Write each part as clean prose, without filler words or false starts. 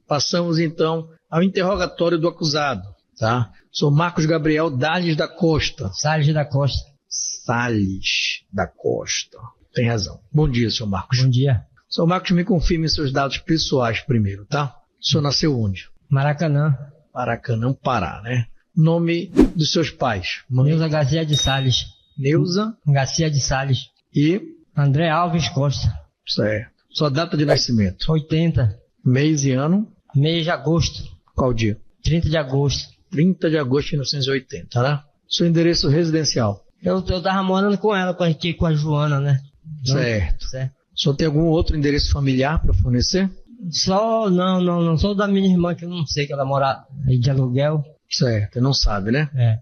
Passamos, então, ao interrogatório do acusado, tá? Sou Marcos Gabriel Dalles da Costa. Salles da Costa. Salles da Costa. Tem razão. Bom dia, senhor Marcos. Bom dia. Senhor Marcos, me confirme seus dados pessoais primeiro, tá? O senhor nasceu onde? Maracanã. Maracanã, Pará, né? Nome dos seus pais? Neuza Garcia de Salles. Neuza Garcia de Salles. e... André Alves Costa. Certo. Sua data de nascimento? 80. Mês e ano? Mês de agosto. Qual dia? 30 de agosto. 30 de agosto de 1980, né? Seu endereço residencial? Eu tava morando com ela, com a Joana, né? Certo. Certo. O senhor tem algum outro endereço familiar para fornecer? Só, não. Só o da minha irmã, que eu não sei, que ela mora aí de aluguel. Certo, não sabe, né? É.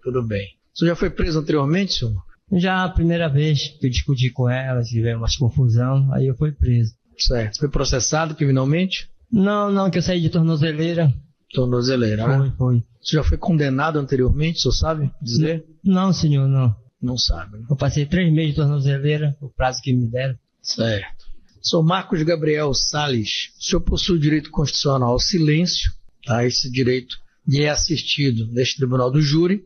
Tudo bem. O senhor já foi preso anteriormente, senhor? Já a primeira vez que eu discuti com ela, tivemos umas confusão, aí eu fui preso. Certo. Você foi processado criminalmente? Não, que eu saí de tornozeleira. Tornozeleira, né? Foi. Você já foi condenado anteriormente, o senhor sabe dizer? Não, senhor, não. Não sabe, né? Eu passei 3 meses de tornozeleira, o prazo que me deram. Certo. Sou Marcos Gabriel Salles. O senhor possui o direito constitucional ao silêncio, tá? Esse direito lhe é assistido neste tribunal do júri.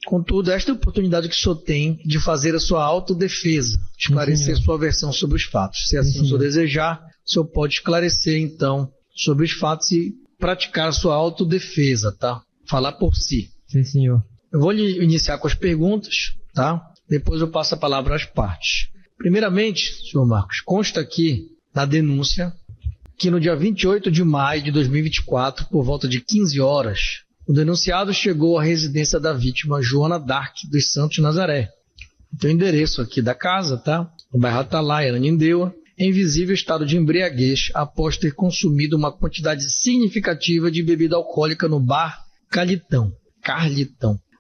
Contudo, esta é a oportunidade que o senhor tem de fazer a sua autodefesa, esclarecer sua versão sobre os fatos. Se assim o senhor desejar, o senhor pode esclarecer, então, sobre os fatos e praticar a sua autodefesa, tá? Falar por si. Sim, senhor. Eu vou lhe iniciar com as perguntas, tá? Depois eu passo a palavra às partes. Primeiramente, senhor Marcos, consta aqui na denúncia que no dia 28 de maio de 2024, por volta de 15 horas, o denunciado chegou à residência da vítima, Joana Dark dos Santos Nazaré. Tem o endereço aqui da casa, tá? No bairro Atalaia, Ananindeua, em visível estado de embriaguez, após ter consumido uma quantidade significativa de bebida alcoólica no bar Carlitão.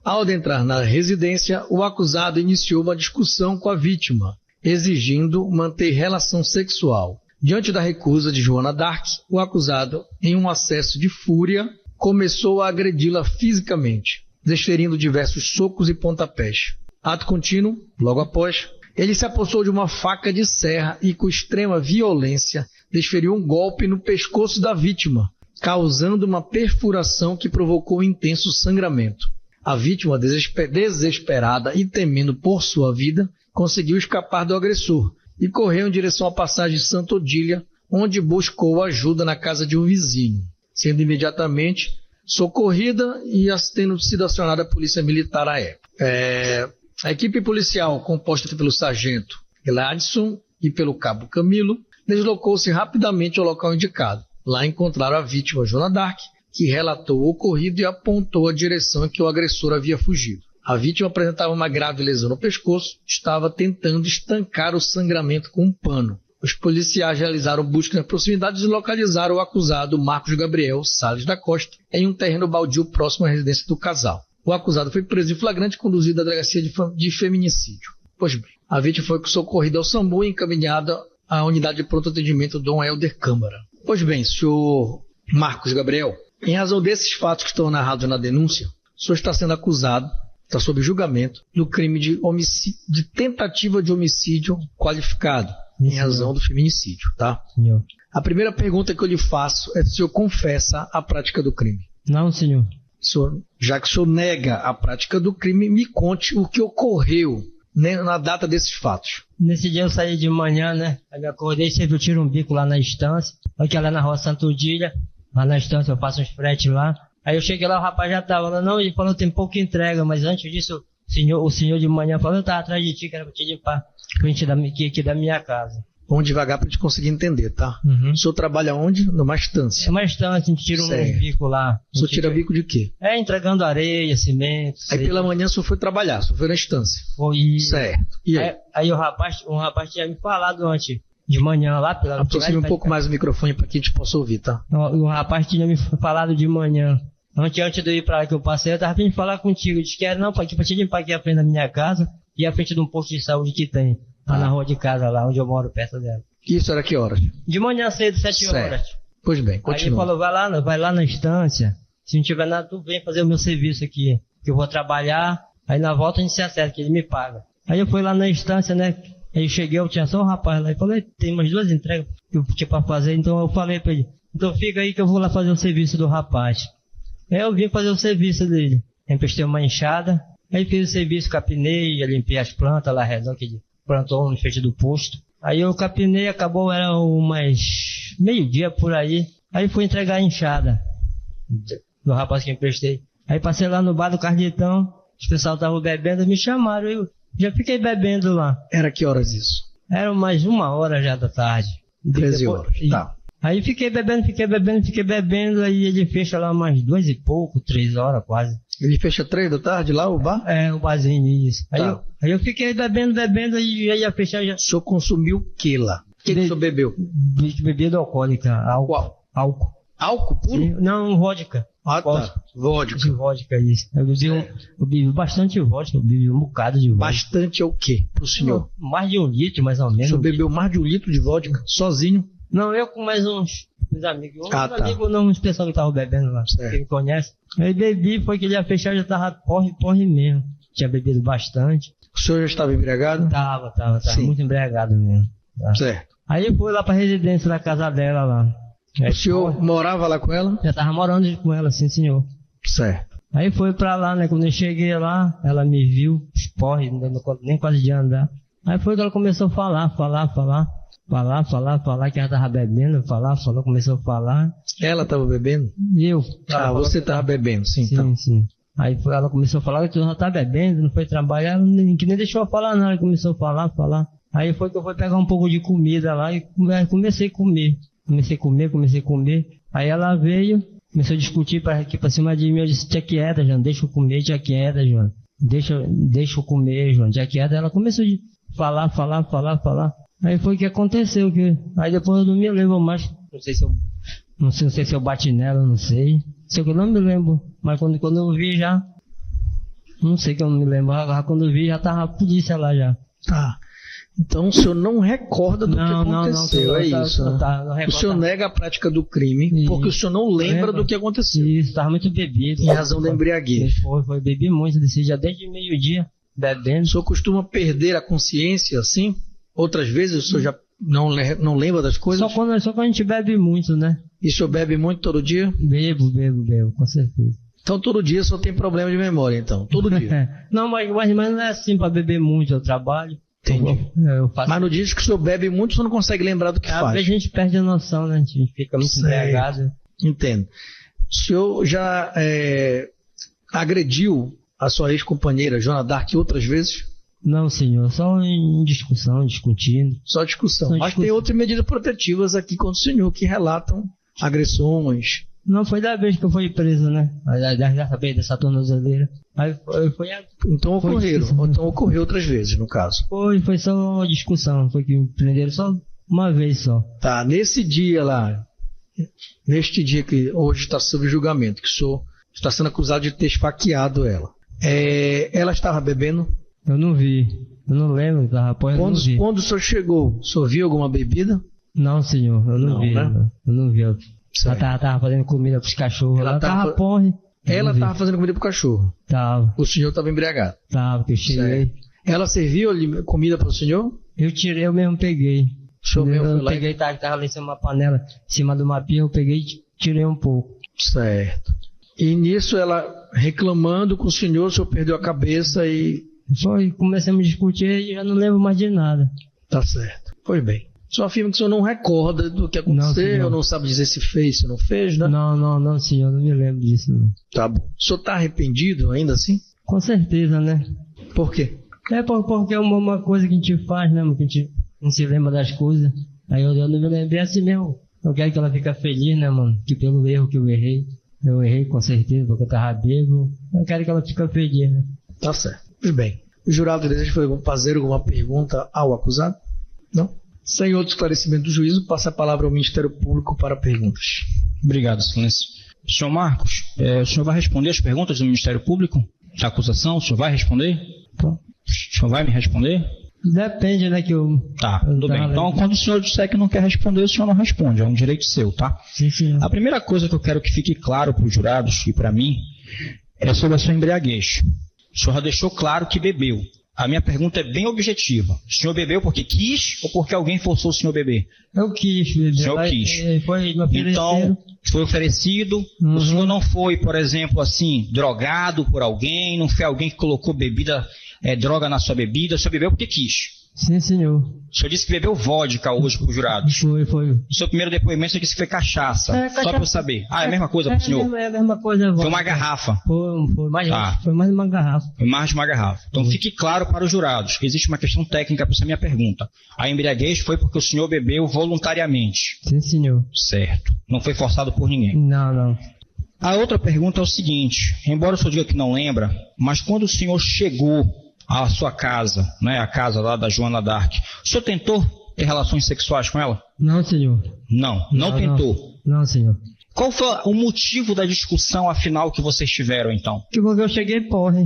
Ao adentrar na residência, o acusado iniciou uma discussão com a vítima, exigindo manter relação sexual. Diante da recusa de Joana Dark, o acusado, em um acesso de fúria, começou a agredi-la fisicamente, desferindo diversos socos e pontapés. Ato contínuo, logo após, ele se apossou de uma faca de serra e, com extrema violência, desferiu um golpe no pescoço da vítima, causando uma perfuração que provocou intenso sangramento. A vítima, desesperada e temendo por sua vida, conseguiu escapar do agressor e correu em direção à passagem Santa Odília, onde buscou ajuda na casa de um vizinho, sendo imediatamente socorrida e tendo sido acionada a polícia militar à época. A equipe policial, composta pelo sargento Gladson e pelo cabo Camilo, deslocou-se rapidamente ao local indicado. Lá encontraram a vítima, Joana Dark, que relatou o ocorrido e apontou a direção em que o agressor havia fugido. A vítima apresentava uma grave lesão no pescoço, estava tentando estancar o sangramento com um pano. Os policiais realizaram busca na proximidade e localizaram o acusado Marcos Gabriel Salles da Costa em um terreno baldio próximo à residência do casal. O acusado foi preso em flagrante e conduzido à delegacia de feminicídio. Pois bem, a vítima foi socorrida ao SAMU e encaminhada à unidade de pronto atendimento Dom Helder Câmara. Pois bem, senhor Marcos Gabriel, em razão desses fatos que estão narrados na denúncia, o senhor está sendo acusado, está sob julgamento, do crime de tentativa de homicídio qualificado, em razão do feminicídio, tá? Senhor. A primeira pergunta que eu lhe faço é se o senhor confessa a prática do crime. Não, senhor. Já que o senhor nega a prática do crime, me conte o que ocorreu, né, na data desses fatos. Nesse dia eu saí de manhã, né? Aí me acordei, sempre eu tiro um bico lá na estância. Aqui lá na rua Santa Odília, lá na estância eu faço uns fretes lá. Aí eu cheguei lá, o rapaz já tava lá, não, ele falou que tem pouca entrega, mas antes disso, o senhor de manhã falou, eu tava atrás de ti, que era pra te limpar frente aqui da minha casa. Vamos devagar pra gente conseguir entender, tá? Uhum. O senhor trabalha onde? Numa estância. É uma estância, a gente tira um bico lá. O senhor tira bico de quê? Entregando areia, cimento. Aí pela manhã o senhor foi trabalhar, o senhor foi na estância. Foi. Certo. E aí? Aí um rapaz tinha me falado antes, de manhã lá pela... Aproxime um pouco mais o microfone para que a gente possa ouvir, tá? O rapaz tinha me falado de manhã. Antes de eu ir pra lá que eu passei, eu tava vindo falar contigo. Eu disse que era não, pra te limpar aqui à frente da minha casa e à frente de um posto de saúde que tem. Lá na rua de casa, lá onde eu moro, perto dela. Isso era que horas? De manhã cedo, 7 horas. Pois bem, continua. Aí ele falou, vai lá na estância. Se não tiver nada, tu vem fazer o meu serviço aqui. Que eu vou trabalhar, aí na volta a gente se acerta, que ele me paga. Aí eu fui lá na estância, né? Aí eu cheguei, eu tinha só um rapaz lá. E falei, tem umas 2 entregas que eu tinha pra fazer. Então eu falei pra ele, então fica aí que eu vou lá fazer o serviço do rapaz. Aí eu vim fazer o serviço dele. Emprestei uma enxada, aí fiz o serviço, capinei, limpei as plantas lá redonda, que ele plantou no frente do posto. Aí eu capinei, acabou, era umas meio-dia por aí. Aí fui entregar a enxada do rapaz que emprestei. Aí passei lá no bar do Carlitão, os pessoal estavam bebendo, me chamaram, eu já fiquei bebendo lá. Era que horas isso? Era mais 1h já da tarde. 13 horas, tá. Aí fiquei bebendo, aí ele fecha lá umas 2 e pouco, 3 horas quase. Ele fecha 3 da tarde lá, o bar? É, o barzinho, isso. Tá. Aí eu fiquei bebendo, e já ia fechar já. O senhor consumiu o que lá? O que o senhor bebeu? Bebida alcoólica, álcool. Qual? Álcool. Álcool puro? Sim, não, vodka. Ah, tá. Vodka. De vodka, isso. Eu bebi bastante vodka, eu bebi um bocado de vodka. Bastante é o quê pro senhor? Mais de 1 litro, mais ou menos. O senhor bebeu mais de 1 litro de vodka sozinho? Não, eu com mais uns amigos. Tá. Amigos não, uns pessoal que estavam bebendo lá, que me conhece. Aí bebi, foi que ele ia fechar, já tava porre mesmo. Tinha bebido bastante. O senhor já estava embriagado? Tava muito embriagado mesmo. Tá. Certo. Aí eu fui lá pra residência da casa dela lá. O senhor morava lá com ela? Já tava morando com ela, sim, senhor. Certo. Aí foi pra lá, né? Quando eu cheguei lá, ela me viu, os porres, não dando conta nem quase de andar. Aí foi que ela começou a falar, que ela tava bebendo, começou a falar. Ela tava bebendo? E eu. Você tava bebendo, sim. Sim. Aí ela começou a falar que tu já tá bebendo, não foi trabalhar, ela que nem deixou eu falar nada, ela começou a falar. Aí foi que eu fui pegar um pouco de comida lá e comecei a comer. Aí ela veio, começou a discutir aqui pra cima de mim, eu disse, tia quieta, João, deixa eu comer, tia quieta, João. Deixa eu comer, João, tia quieta. Ela começou a falar. Aí foi que aconteceu, aí depois eu não me lembro mais, não sei se eu bati nela, não sei. Sei que eu não me lembro, mas quando eu vi já, não sei que eu não me lembro, agora quando eu vi já tava a polícia lá já. Tá. Então o senhor não recorda do que aconteceu, é isso. O senhor nega a prática do crime porque o senhor não lembra do que aconteceu. Isso, estava muito bebido. Em razão da embriaguez. Foi, bebi muito desse dia, desde meio-dia, bebendo. O senhor costuma perder a consciência assim? Outras vezes o senhor já não lembra das coisas? Só quando a gente bebe muito, né? E o senhor bebe muito todo dia? Bebo, com certeza. Então todo dia só tem problema de memória, então? Todo dia? Não, mas não é assim para beber muito, eu trabalho. Entendi. Eu faço... Mas no dia que o senhor bebe muito, o senhor não consegue lembrar do que faz. Às vezes a gente perde a noção, né? A gente fica muito embriagado. Entendo. O senhor já agrediu a sua ex-companheira, Joana Dark, outras vezes? Não, senhor. Só em discussão, discutindo. Só discussão. Mas tem outras medidas protetivas aqui contra o senhor que relatam agressões. Não, foi da vez que eu fui preso, né? Dessa tornozeleira. Aí foi Então ocorreu outras vezes, no caso. Foi só discussão. Foi que me prenderam só uma vez só. Tá, nesse dia lá, neste dia que hoje está sob julgamento, que o senhor está sendo acusado de ter esfaqueado ela. Ela estava bebendo? Eu não vi. Eu não lembro, Quando o senhor chegou, o senhor viu alguma bebida? Não, senhor, eu não vi. Né? Eu não vi. Ela tava fazendo comida pros cachorros. Ela tava porre. Ela tava fazendo comida pro cachorro? Tava. O senhor tava embriagado? Tava, que eu cheguei. Ela serviu comida pro senhor? Eu mesmo peguei. O senhor mesmo foi lá? Eu peguei, tava lá em cima de uma panela, em cima de uma pia, eu peguei e tirei um pouco. Certo. E nisso ela reclamando com o senhor perdeu a cabeça e... Começamos a discutir e já não lembro mais de nada. Tá certo. Pois bem. Só afirma que o senhor não recorda do que aconteceu, não sabe dizer se fez, se não fez, né? Não, senhor, não me lembro disso, não. Tá bom. O senhor tá arrependido ainda assim? Com certeza, né? Por quê? Porque é uma coisa que a gente faz, né? Que a gente não se lembra das coisas. Aí eu não me lembrei assim mesmo. Eu quero que ela fique feliz, né, mano? Que pelo erro que eu errei. Eu errei com certeza, porque eu tava bêbado. Eu quero que ela fique feliz, né? Tá certo. Pois bem. O jurado deseja fazer alguma pergunta ao acusado? Não? Sem outro esclarecimento do juízo, passa a palavra ao Ministério Público para perguntas. Obrigado, excelência. Senhor Marcos, o senhor vai responder as perguntas do Ministério Público? Da acusação, o senhor vai responder? O senhor vai me responder? Depende, né, que eu... Tá, tudo bem. Então, quando o senhor disser que não quer responder, o senhor não responde. É um direito seu, tá? Sim. A primeira coisa que eu quero que fique claro para os jurados e para mim é sobre a sua embriaguez. O senhor já deixou claro que bebeu. A minha pergunta é bem objetiva. O senhor bebeu porque quis ou porque alguém forçou o senhor a beber? Eu quis beber. O senhor quis. Foi me Então, foi oferecido. O senhor não foi, por exemplo, assim, drogado por alguém, não foi alguém que colocou droga na sua bebida, o senhor bebeu porque quis. Sim, senhor. O senhor disse que bebeu vodka hoje para os jurados. Foi. No seu primeiro depoimento, você disse que foi cachaça. Só para eu saber. Ah, é a mesma coisa para o senhor? É a mesma coisa. Foi uma garrafa. Foi mais uma garrafa. Foi mais de uma garrafa. Então fique claro para os jurados. Existe uma questão técnica para essa minha pergunta. A embriaguez foi porque o senhor bebeu voluntariamente. Sim, senhor. Certo. Não foi forçado por ninguém. Não. A outra pergunta é o seguinte. Embora o senhor diga que não lembra, mas quando o senhor chegou à sua casa, né, a casa lá da Joana d'Arc, o senhor tentou ter relações sexuais com ela? Não, senhor. Não tentou? Não, senhor. Qual foi o motivo da discussão, afinal, que vocês tiveram, então? Porque eu cheguei porre.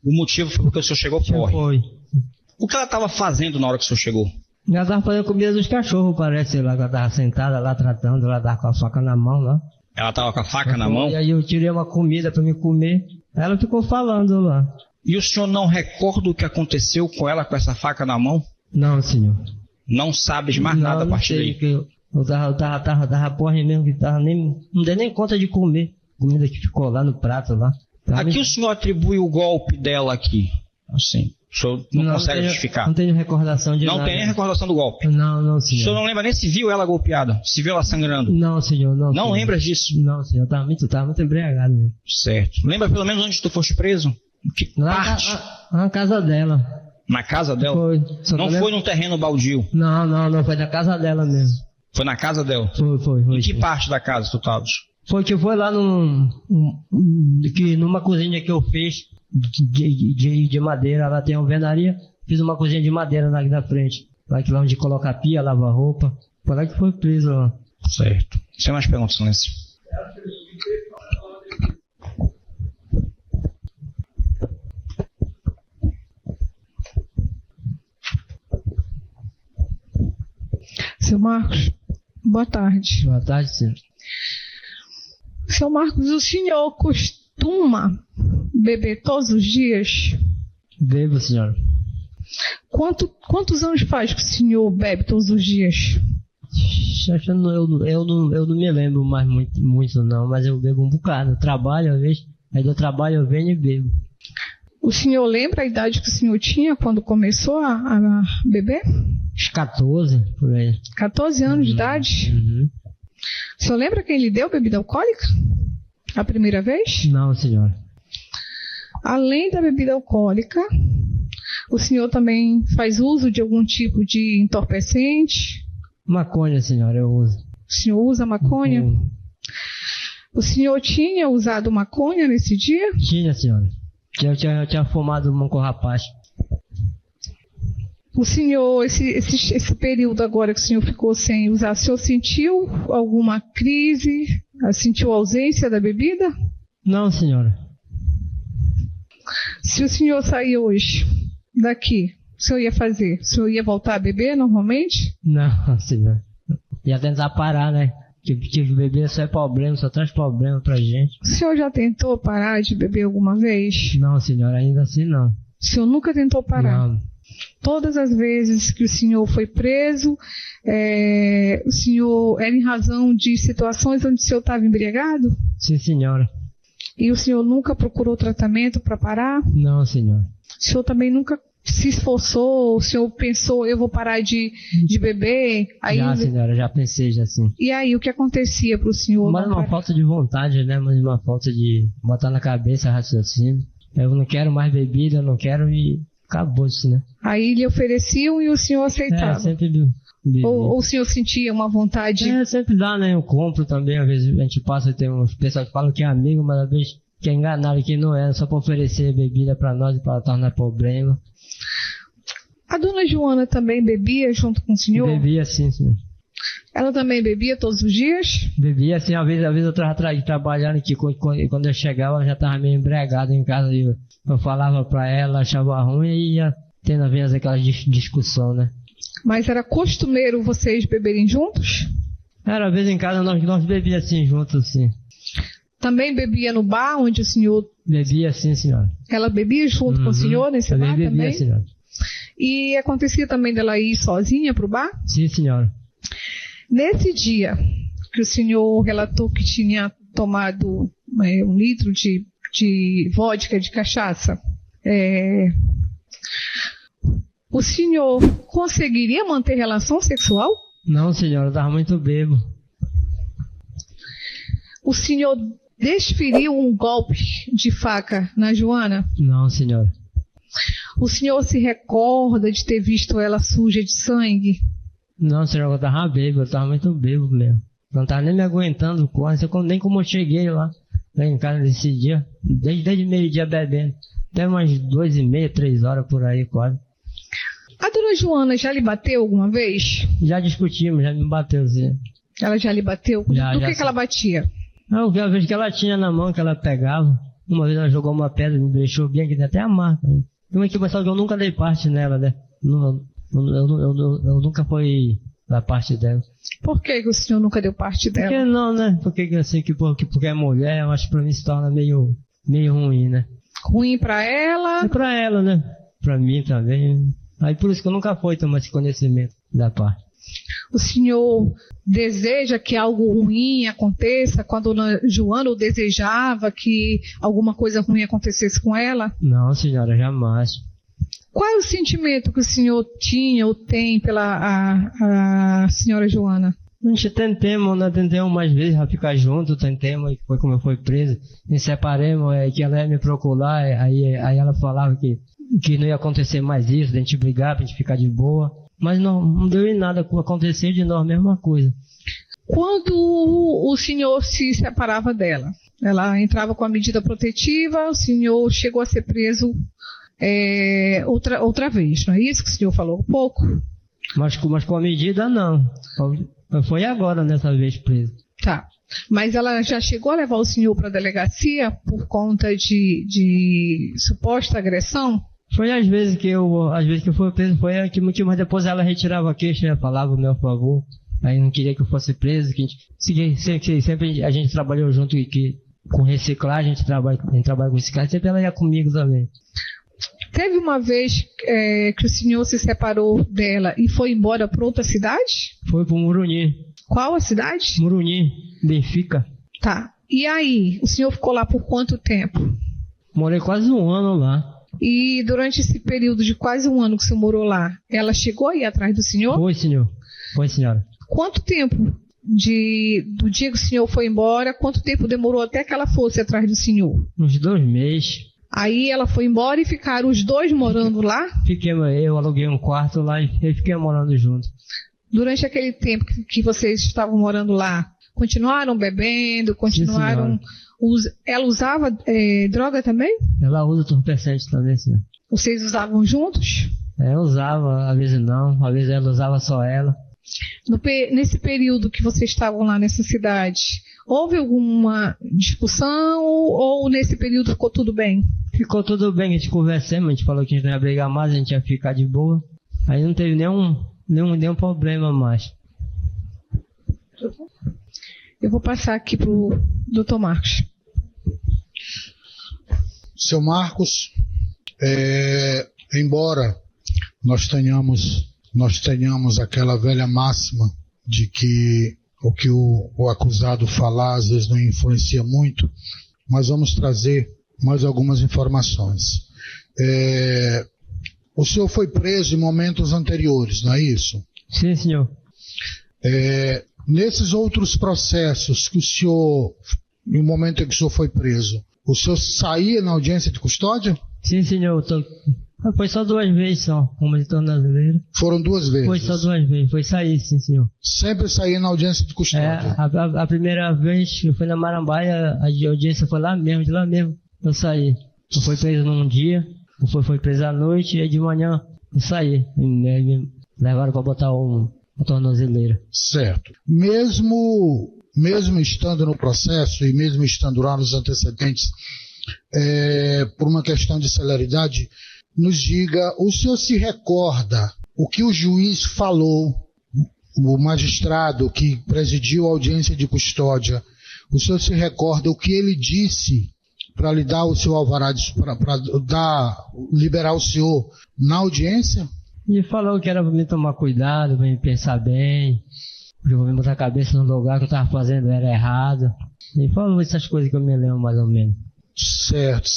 O motivo foi porque o senhor chegou porre? Foi. O que ela estava fazendo na hora que o senhor chegou? Ela estava fazendo comida dos cachorros, parece, lá, que ela estava sentada lá, tratando, ela estava com a faca na mão lá. Ela estava com a faca na mão? E aí eu tirei uma comida para me comer, ela ficou falando lá. E o senhor não recorda o que aconteceu com ela com essa faca na mão? Não, senhor. Não sabe de mais nada a partir daí? Eu tava porra mesmo, que não dei nem conta de comer. Comida que ficou lá no prato lá. Aqui o senhor atribui o golpe dela aqui, assim. O senhor não consegue justificar? Não tenho recordação de nada. Não tem nem recordação do golpe? Não, senhor. O senhor não lembra nem se viu ela golpeada? Se viu ela sangrando? Não, senhor, não. Não lembra disso? Não, senhor, tava muito embriagado mesmo. Certo. Lembra pelo menos onde tu foste preso? Que parte? Na casa dela. Na casa dela? Foi. Não foi num terreno baldio? Não, foi na casa dela mesmo. Foi na casa dela? Foi. Em que parte da casa tu estavas? Foi lá numa cozinha que eu fiz de madeira, lá tem uma alvenaria, fiz uma cozinha de madeira lá na frente. Lá onde coloca a pia, lava a roupa. Foi lá que foi preso lá. Certo. Sem mais perguntas, silêncio. Seu Marcos, boa tarde. Boa tarde, senhor. Seu Marcos, o senhor costuma beber todos os dias? Bebo, senhor. Quantos anos faz que o senhor bebe todos os dias? Eu não me lembro mais muito não, mas eu bebo um bocado. Eu trabalho, às vezes, aí do trabalho eu venho e bebo. O senhor lembra a idade que o senhor tinha quando começou a beber? Uns 14, por aí. 14 anos de idade? Uhum. O senhor lembra quem lhe deu bebida alcoólica? A primeira vez? Não, senhor. Além da bebida alcoólica, o senhor também faz uso de algum tipo de entorpecente? Maconha, senhora, eu uso. O senhor usa maconha? O senhor tinha usado maconha nesse dia? Tinha, senhora. Eu tinha fumado um com o rapaz. O senhor, esse período agora que o senhor ficou sem usar, o senhor sentiu alguma crise? Sentiu ausência da bebida? Não, senhora. Se o senhor sair hoje daqui, o senhor ia fazer? O senhor ia voltar a beber normalmente? Não, senhor. Ia tentar parar, né? Que beber só é problema, só traz problema pra gente. O senhor já tentou parar de beber alguma vez? Não, senhora, ainda assim não. O senhor nunca tentou parar? Não. Todas as vezes que o senhor foi preso, o senhor era em razão de situações onde o senhor estava embriagado? Sim, senhora. E o senhor nunca procurou tratamento para parar? Não, senhora. O senhor também nunca se esforçou? O senhor pensou, eu vou parar de beber? Aí, já, senhora, já pensei, já sim. E aí, o que acontecia para o senhor? Mas uma falta de vontade, né? Mas uma falta de botar na cabeça raciocínio. Eu não quero mais bebida, eu não quero e acabou isso, né? Aí lhe ofereciam e o senhor aceitava? Sempre bebi. Ou o senhor sentia uma vontade? Sempre dá, né? Eu compro também, às vezes a gente passa e tem uns pessoas que falam que é amigo, mas às vezes que é enganado que não é, só para oferecer bebida para nós e para tornar problema. A dona Joana também bebia junto com o senhor? Bebia sim, senhor. Ela também bebia todos os dias? Bebia assim, às vezes eu estava trabalhando aqui, quando eu chegava eu já estava meio embriagado em casa, e eu falava para ela, achava ruim e ia tendo às vezes aquela discussão, né? Mas era costumeiro vocês beberem juntos? Era, às vezes em casa nós bebíamos assim juntos, sim. também bebia no bar onde o senhor... Bebia, sim, senhora. Ela bebia junto com o senhor nesse bar bebia, também? Senhora. E acontecia também dela ir sozinha para o bar? Sim, senhora. Nesse dia que o senhor relatou que tinha tomado 1 litro de vodka, de cachaça, o senhor conseguiria manter relação sexual? Não, senhora, eu estava muito bêbado. O senhor desferiu um golpe de faca na Joana? Não, senhora. O senhor se recorda de ter visto ela suja de sangue? Não, senhora, eu estava bêbado, eu estava muito bêbado mesmo. Não estava nem me aguentando quase, nem como eu cheguei lá em casa nesse dia, desde meio-dia bebendo. Até umas 2h30, 3 horas por aí quase. A dona Joana já lhe bateu alguma vez? Já discutimos, já me bateu, sim. Ela já lhe bateu? Do que ela batia? Eu vi a vez que ela tinha na mão, que ela pegava. Uma vez ela jogou uma pedra, me deixou bem aqui, tem até a marca. Uma que pensava que eu nunca dei parte nela, né? Eu nunca fui da parte dela. Por que o senhor nunca deu parte dela? Porque não, né? Porque assim, porque é mulher, eu acho que pra mim se torna meio ruim, né? Ruim pra ela? É pra ela, né? Pra mim também. Aí por isso que eu nunca fui tomar esse conhecimento da parte. O senhor deseja que algo ruim aconteça quando a dona Joana ou desejava que alguma coisa ruim acontecesse com ela? Não, senhora, jamais. Qual é o sentimento que o senhor tinha ou tem pela a senhora Joana? A gente tentamos mais vezes a ficar junto, tentamos, foi como eu fui preso, nos separamos, que ela ia me procurar, aí ela falava que não ia acontecer mais isso, a gente brigar, pra gente ficar de boa, mas não deu em nada, aconteceu de nós a mesma coisa. Quando o senhor se separava dela, ela entrava com a medida protetiva, o senhor chegou a ser preso outra vez, não é isso que o senhor falou um pouco? Mas com a medida não. Foi agora nessa vez preso. Tá. Mas ela já chegou a levar o senhor para a delegacia por conta de suposta agressão? Foi às vezes que eu fui preso, foi que motivo, mas depois ela retirava a queixa, falava o meu favor. Aí não queria que eu fosse preso, que sempre a gente trabalhou junto e que com reciclagem, a gente trabalha com reciclagem, sempre ela ia comigo também. Teve uma vez que o senhor se separou dela e foi embora para outra cidade? Foi para Muruni. Qual a cidade? Muruni, Benfica. Tá. E aí, o senhor ficou lá por quanto tempo? Morei quase 1 ano lá. E durante esse período de quase 1 ano que o senhor morou lá, ela chegou a ir atrás do senhor? Foi, senhor. Foi, senhora. Quanto tempo do dia que o senhor foi embora, quanto tempo demorou até que ela fosse atrás do senhor? Uns 2 meses. Aí ela foi embora e ficaram os dois morando lá? Eu aluguei um quarto lá e fiquei morando junto. Durante aquele tempo que vocês estavam morando lá, continuaram bebendo, continuaram... Ela usava droga também? Ela usa entorpecente também, senhor. Vocês usavam juntos? Eu usava, às vezes não, às vezes ela usava só ela. Nesse período que vocês estavam lá nessa cidade, houve alguma discussão ou nesse período ficou tudo bem? Ficou tudo bem, a gente conversamos, a gente falou que a gente não ia brigar mais, a gente ia ficar de boa. Aí não teve nenhum problema mais. Eu vou passar aqui para o Dr. Marcos. Seu Marcos, embora nós tenhamos aquela velha máxima de que o que o acusado falar às vezes não influencia muito, mas vamos trazer mais algumas informações. O senhor foi preso em momentos anteriores, não é isso? Sim, senhor. Nesses outros processos que o senhor, no momento em que o senhor foi preso, o senhor saía na audiência de custódia? Sim, senhor. Foi só 2 vezes só, como de tornozeleira. Foram 2 vezes? Foi só 2 vezes, foi sair, sim, senhor. Sempre saía na audiência de custódia? A primeira vez que eu fui na Marambaia, a audiência foi lá mesmo, de lá mesmo, eu saí. Eu fui preso num dia, foi preso à noite, e de manhã eu saí. Me levaram para botar uma tornozeleira. Certo. Mesmo estando no processo e mesmo estando lá nos antecedentes, por uma questão de celeridade, nos diga, o senhor se recorda o que o juiz falou, o magistrado que presidiu a audiência de custódia, o senhor se recorda o que ele disse para lhe dar o seu alvará, para liberar o senhor na audiência? E falou que era para me tomar cuidado, para me pensar bem, que eu vou me botar a cabeça no lugar que eu estava fazendo era errado. E falou essas coisas que eu me lembro mais ou menos. Certo.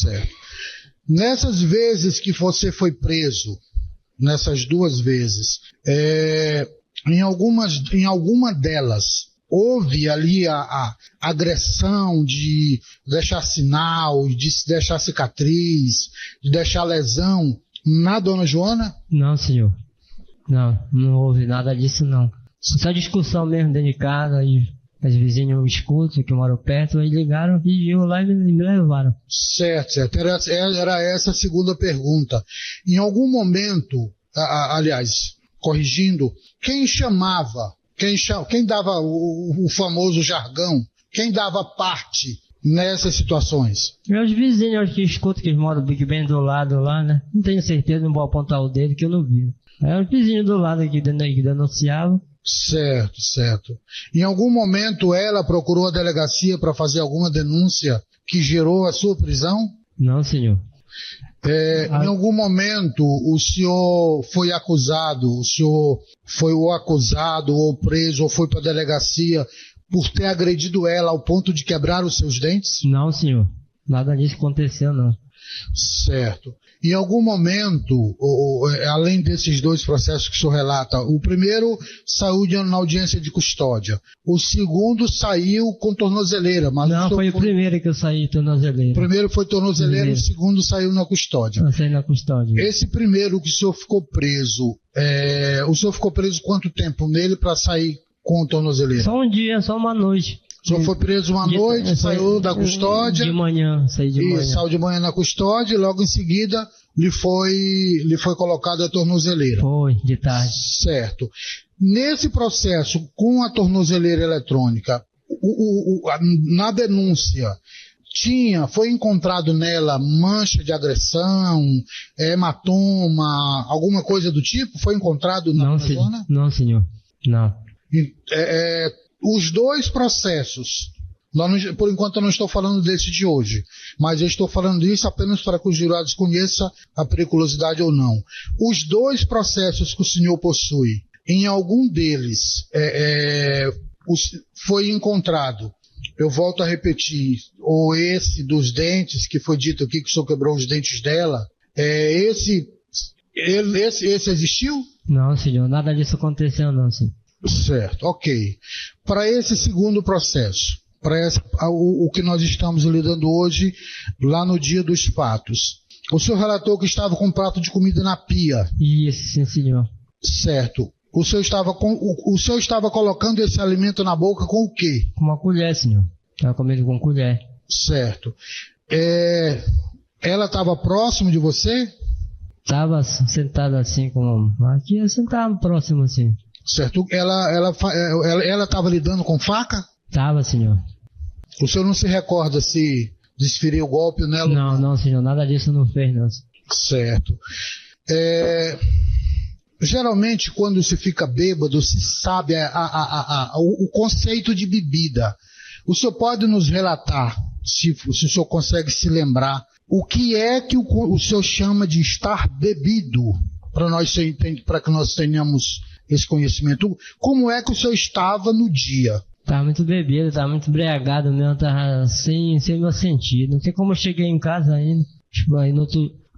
Nessas vezes que você foi preso, nessas 2 vezes, em alguma delas, houve ali a agressão de deixar sinal, de deixar cicatriz, de deixar lesão na dona Joana? Não, senhor. Não houve nada disso, não. Só discussão mesmo dentro de casa, e os vizinhos escutam, que moram perto, aí ligaram, pediram lá e me levaram. Certo. Era essa a segunda pergunta. Em algum momento, aliás, corrigindo, quem dava o famoso jargão, quem dava parte nessas situações? Meus vizinhos que escutam, que moram bem do lado lá, né? Não tenho certeza, não vou apontar o dedo que eu não vi. É os vizinhos do lado que denunciavam. Certo. Em algum momento ela procurou a delegacia para fazer alguma denúncia que gerou a sua prisão? Não, senhor. Em algum momento o senhor foi acusado, o senhor foi acusado ou preso ou foi para a delegacia por ter agredido ela ao ponto de quebrar os seus dentes? Não, senhor. Nada disso aconteceu, não. Certo. Em algum momento, além desses 2 processos que o senhor relata, o primeiro saiu na audiência de custódia, o segundo saiu com tornozeleira. Mas não, foi o primeiro que eu saí tornozeleira. O primeiro foi tornozeleira, o segundo saiu na custódia. Eu saí na custódia. Esse primeiro que o senhor ficou preso, o senhor ficou preso quanto tempo nele para sair com tornozeleira? Só um dia, só uma noite. O senhor foi preso uma noite, saiu da custódia. De manhã, saí de manhã. Saiu de manhã na custódia e logo em seguida lhe foi colocada a tornozeleira. Foi, de tarde. Certo. Nesse processo, com a tornozeleira eletrônica, na denúncia, foi encontrado nela mancha de agressão, hematoma, alguma coisa do tipo? Foi encontrado na zona? Não, senhor. Não. Os 2 processos, por enquanto eu não estou falando desse de hoje, mas eu estou falando disso apenas para que os jurados conheçam a periculosidade ou não. Os 2 processos que o senhor possui, em algum deles foi encontrado, eu volto a repetir, ou esse dos dentes, que foi dito aqui que o senhor quebrou os dentes dela, esse existiu? Não, senhor, nada disso aconteceu não, senhor. Certo, ok. Para esse segundo processo, o que nós estamos lidando hoje, lá no dia dos fatos, o senhor relatou que estava com um prato de comida na pia. Isso, sim, senhor. Certo. O senhor estava colocando esse alimento na boca com o quê? Com uma colher, senhor. Estava comendo com colher. Certo. Ela estava próximo de você? Estava sentada assim, aqui, sentada próximo assim. Certo. Ela estava lidando com faca? Estava, senhor. O senhor não se recorda se desferiu o golpe nela? Não, senhor. Nada disso não fez, não. Certo. Geralmente, quando se fica bêbado, se sabe o conceito de bebida. O senhor pode nos relatar, se o senhor consegue se lembrar, o que é que o senhor chama de estar bebido, para que nós tenhamos esse conhecimento? Como é que o senhor estava no dia? Estava muito bebido, estava muito embriagado mesmo, estava sem meu sentido. Não sei como eu cheguei em casa ainda.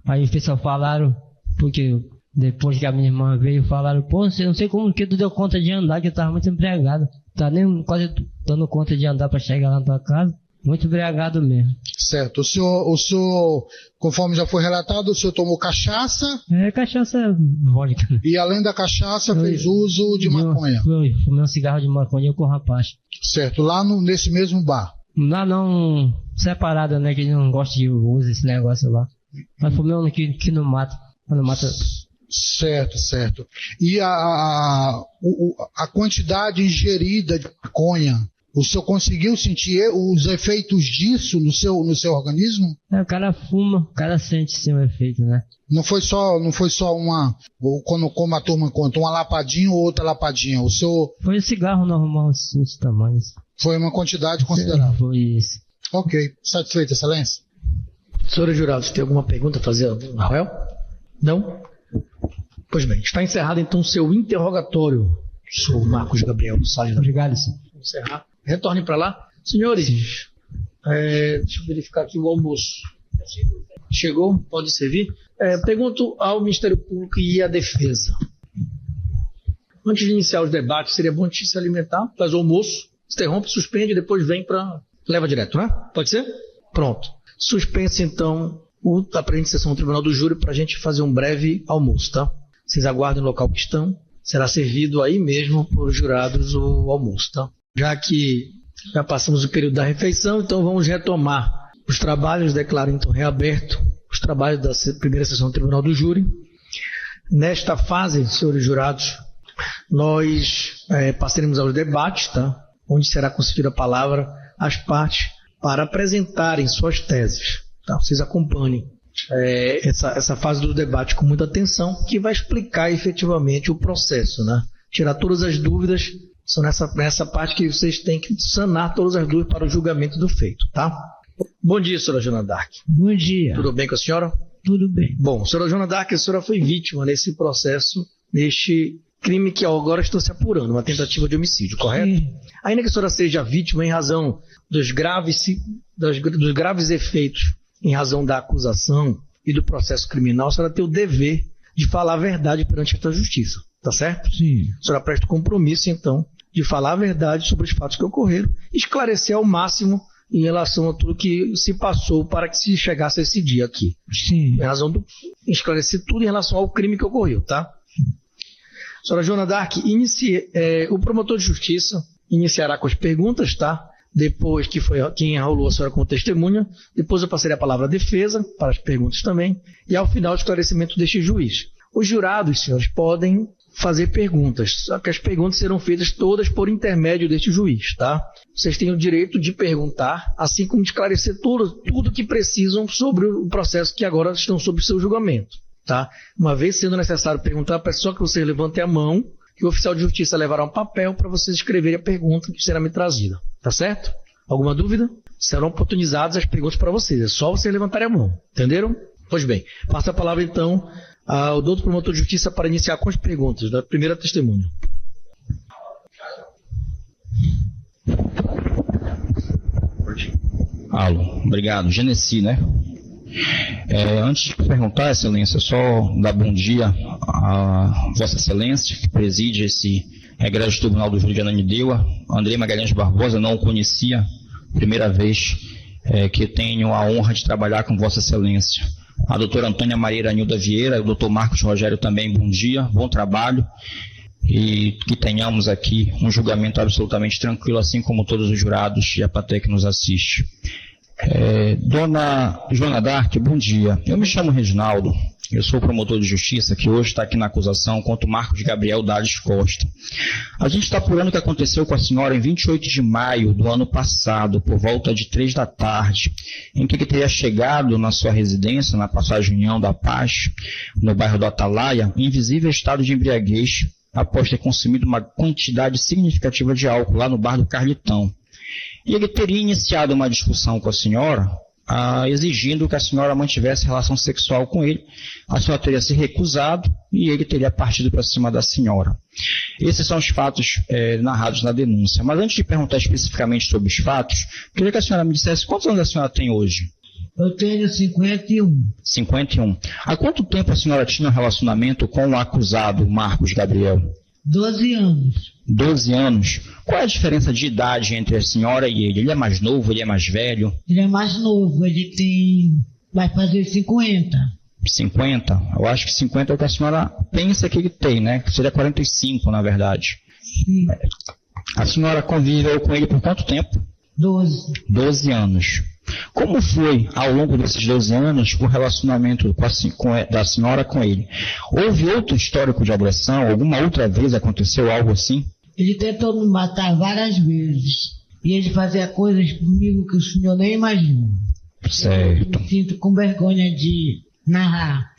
Aí o pessoal falaram, porque depois que a minha irmã veio, falaram, eu não sei como que tu deu conta de andar, que eu estava muito embriagado. Tá nem quase dando conta de andar para chegar lá na tua casa. Muito embriagado mesmo. Certo. O senhor, conforme já foi relatado, o senhor tomou cachaça? Cachaça vodka. E além da cachaça, fez uso de maconha? Fumei um cigarro de maconha com o rapaz. Certo. Lá nesse mesmo bar? Lá não, separado, né? Que ele não gosta de usar esse negócio lá. Mas fumei um que não mata. Não mata. Certo. E a quantidade ingerida de maconha, o senhor conseguiu sentir os efeitos disso no seu organismo? O cara fuma, o cara sente sim o efeito, né? Não foi só uma, como a turma conta, uma lapadinha ou outra lapadinha. O senhor... Foi um cigarro normal, assim, desse tamanho. Foi uma quantidade considerável. Foi isso. Ok. Satisfeito, Excelência? Senhores jurados, tem alguma pergunta a fazer, Rafael? Não? Pois bem, está encerrado então o seu interrogatório, senhor Marcos Gabriel Salles. Obrigado, senhor. Vamos encerrar. Retorne para lá. Senhores, deixa eu verificar aqui o almoço. Chegou? Pode servir? Pergunto ao Ministério Público e à Defesa. Antes de iniciar os debates, seria bom se alimentar, faz o almoço, interrompe, suspende e depois vem para... Leva direto, né? Pode ser? Pronto. Suspense, então, a presente sessão do Tribunal do Júri para a gente fazer um breve almoço, tá? Vocês aguardem no local que estão. Será servido aí mesmo por jurados o almoço, tá? Já que já passamos o período da refeição, então vamos retomar os trabalhos. Declaro então reaberto os trabalhos da primeira sessão do Tribunal do Júri. Nesta fase, senhores jurados, nós passaremos aos debates, tá? Onde será concedida a palavra às partes para apresentarem suas teses. Tá? Vocês acompanhem essa fase do debate com muita atenção, que vai explicar efetivamente o processo, né? Tirar todas as dúvidas, são nessa parte que vocês têm que sanar todas as dúvidas para o julgamento do feito, tá? Bom dia, senhora Joana Dark. Bom dia. Tudo bem com a senhora? Tudo bem. Bom, senhora Joana Dark, a senhora foi vítima nesse processo, neste crime que agora estou se apurando, uma tentativa de homicídio, correto? Sim. Ainda que a senhora seja vítima em razão dos graves efeitos, em razão da acusação e do processo criminal, a senhora tem o dever de falar a verdade perante esta justiça, tá certo? Sim. A senhora presta o compromisso, então, de falar a verdade sobre os fatos que ocorreram, esclarecer ao máximo em relação a tudo que se passou para que se chegasse a esse dia aqui. Sim. Em razão do esclarecer tudo em relação ao crime que ocorreu, tá? Senhora Joana Dark, o promotor de justiça iniciará com as perguntas, tá? Depois que foi quem enrolou a senhora como testemunha, depois eu passarei a palavra à defesa, para as perguntas também, e ao final o esclarecimento deste juiz. Os jurados, senhores, podem fazer perguntas, só que as perguntas serão feitas todas por intermédio deste juiz, tá? Vocês têm o direito de perguntar, assim como de esclarecer tudo que precisam sobre o processo que agora estão sob seu julgamento, tá? Uma vez sendo necessário perguntar, peço só que vocês levantem a mão, que o oficial de justiça levará um papel para vocês escreverem a pergunta que será me trazida, tá certo? Alguma dúvida? Serão oportunizadas as perguntas para vocês, é só vocês levantarem a mão, entenderam? Pois bem, passo a palavra então ao doutor promotor de justiça para iniciar com as perguntas da primeira testemunha. Alô, obrigado. Genesi, né? Antes de perguntar, Excelência, só dar bom dia a Vossa Excelência, que preside esse egrégio Tribunal do Júri de Ananindeua. Andrei Magalhães Barbosa, não o conhecia, primeira vez que tenho a honra de trabalhar com Vossa Excelência. A doutora Antônia Maria Iranilda Vieira, o doutor Marcos Rogério também, bom dia, bom trabalho, e que tenhamos aqui um julgamento absolutamente tranquilo, assim como todos os jurados e a plateia que nos assiste. Dona Joana Dark, bom dia. Eu me chamo Reginaldo, eu sou promotor de justiça que hoje está aqui na acusação contra o Marcos Gabriel Dales Costa. A gente está apurando o que aconteceu com a senhora em 28 de maio do ano passado, por volta de 3 da tarde, em que ele teria chegado na sua residência, na Passagem União da Paz, no bairro do Atalaia, em visível estado de embriaguez, após ter consumido uma quantidade significativa de álcool lá no bar do Carlitão. E ele teria iniciado uma discussão com a senhora, exigindo que a senhora mantivesse relação sexual com ele. A senhora teria se recusado e ele teria partido para cima da senhora. Esses são os fatos narrados na denúncia. Mas antes de perguntar especificamente sobre os fatos, queria que a senhora me dissesse quantos anos a senhora tem hoje? Eu tenho 51. 51. Há quanto tempo a senhora tinha um relacionamento com o acusado, Marcos Gabriel? 12 anos. 12 anos. Qual é a diferença de idade entre a senhora e ele? Ele é mais novo, ele é mais velho? Ele é mais novo, vai fazer 50. 50? Eu acho que 50 é o que a senhora pensa que ele tem, né? Que seria 45, na verdade. Sim. A senhora conviveu com ele por quanto tempo? 12. 12 anos. Como foi, ao longo desses 12 anos, o relacionamento da senhora com ele? Houve outro histórico de agressão? Alguma outra vez aconteceu algo assim? Ele tentou me matar várias vezes. E ele fazia coisas comigo que o senhor nem imagina. Certo. Eu me sinto com vergonha de narrar.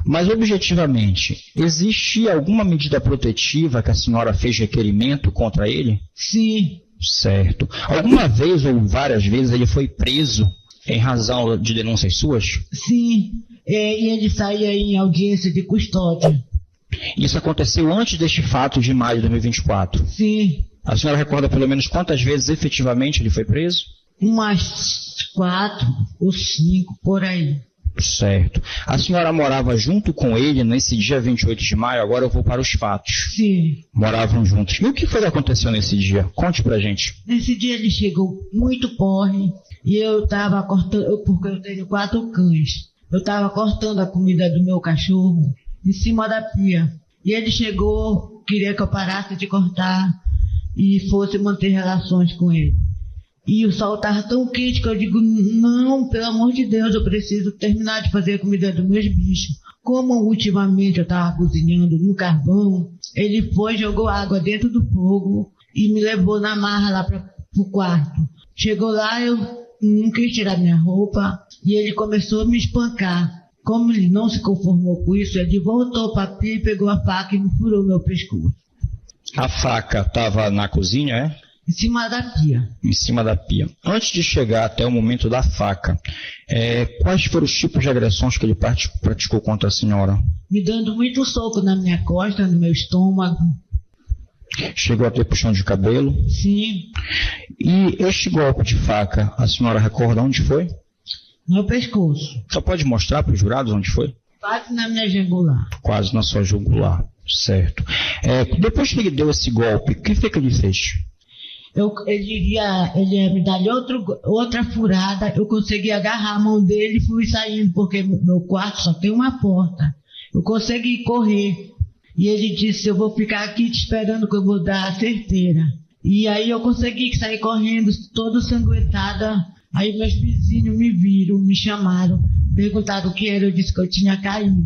Mas, objetivamente, existia alguma medida protetiva que a senhora fez requerimento contra ele? Sim. Certo. Alguma vez ou várias vezes ele foi preso em razão de denúncias suas? Sim, e ele saía em audiência de custódia. Isso aconteceu antes deste fato de maio de 2024? Sim. A senhora recorda pelo menos quantas vezes efetivamente ele foi preso? Umas 4 ou 5, por aí. Certo. A senhora morava junto com ele nesse dia 28 de maio? Agora eu vou para os fatos. Sim. Moravam juntos. E o que foi que aconteceu nesse dia? Conte pra gente. Nesse dia ele chegou muito porre e eu estava cortando, porque eu tenho 4 cães. Eu estava cortando a comida do meu cachorro em cima da pia. E ele chegou, queria que eu parasse de cortar e fosse manter relações com ele. E o sol estava tão quente que eu digo, não, pelo amor de Deus, eu preciso terminar de fazer a comida dos meus bichos. Como ultimamente eu estava cozinhando no carvão, ele foi, jogou água dentro do fogo e me levou na marra lá para o quarto. Chegou lá, eu não quis tirar minha roupa e ele começou a me espancar. Como ele não se conformou com isso, ele voltou para a pia e pegou a faca e me furou meu pescoço. A faca estava na cozinha, é? Em cima da pia. Em cima da pia. Antes de chegar até o momento da faca, quais foram os tipos de agressões que ele praticou contra a senhora? Me dando muito soco na minha costa, no meu estômago. Chegou a ter puxão de cabelo? Sim. E este golpe de faca, a senhora recorda onde foi? No meu pescoço. Só pode mostrar para os jurados onde foi? Quase na minha jugular. Quase na sua jugular, certo. Depois que ele deu esse golpe, o que foi que ele fez? Ele ia me dar outra furada, eu consegui agarrar a mão dele e fui saindo, porque meu quarto só tem uma porta. Eu consegui correr. E ele disse, eu vou ficar aqui te esperando que eu vou dar a certeira. E aí eu consegui sair correndo, toda sanguentada. Aí meus vizinhos me viram, me chamaram, perguntaram o que era, eu disse que eu tinha caído.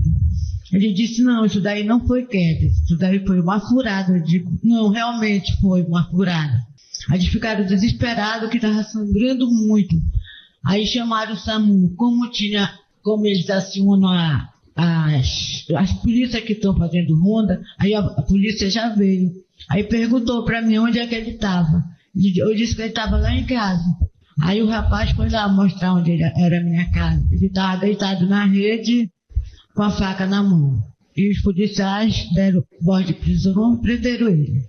Ele disse, não, isso daí não foi queda, isso daí foi uma furada. Eu digo, não, realmente foi uma furada. Aí eles ficaram desesperados, que estava sangrando muito. Aí chamaram o SAMU. Como eles acionam as polícias que estão fazendo ronda, aí a polícia já veio. Aí perguntou para mim onde é que ele estava. Eu disse que ele estava lá em casa. Aí o rapaz foi lá mostrar onde era a minha casa. Ele estava deitado na rede com a faca na mão. E os policiais deram voz de prisão e prenderam ele.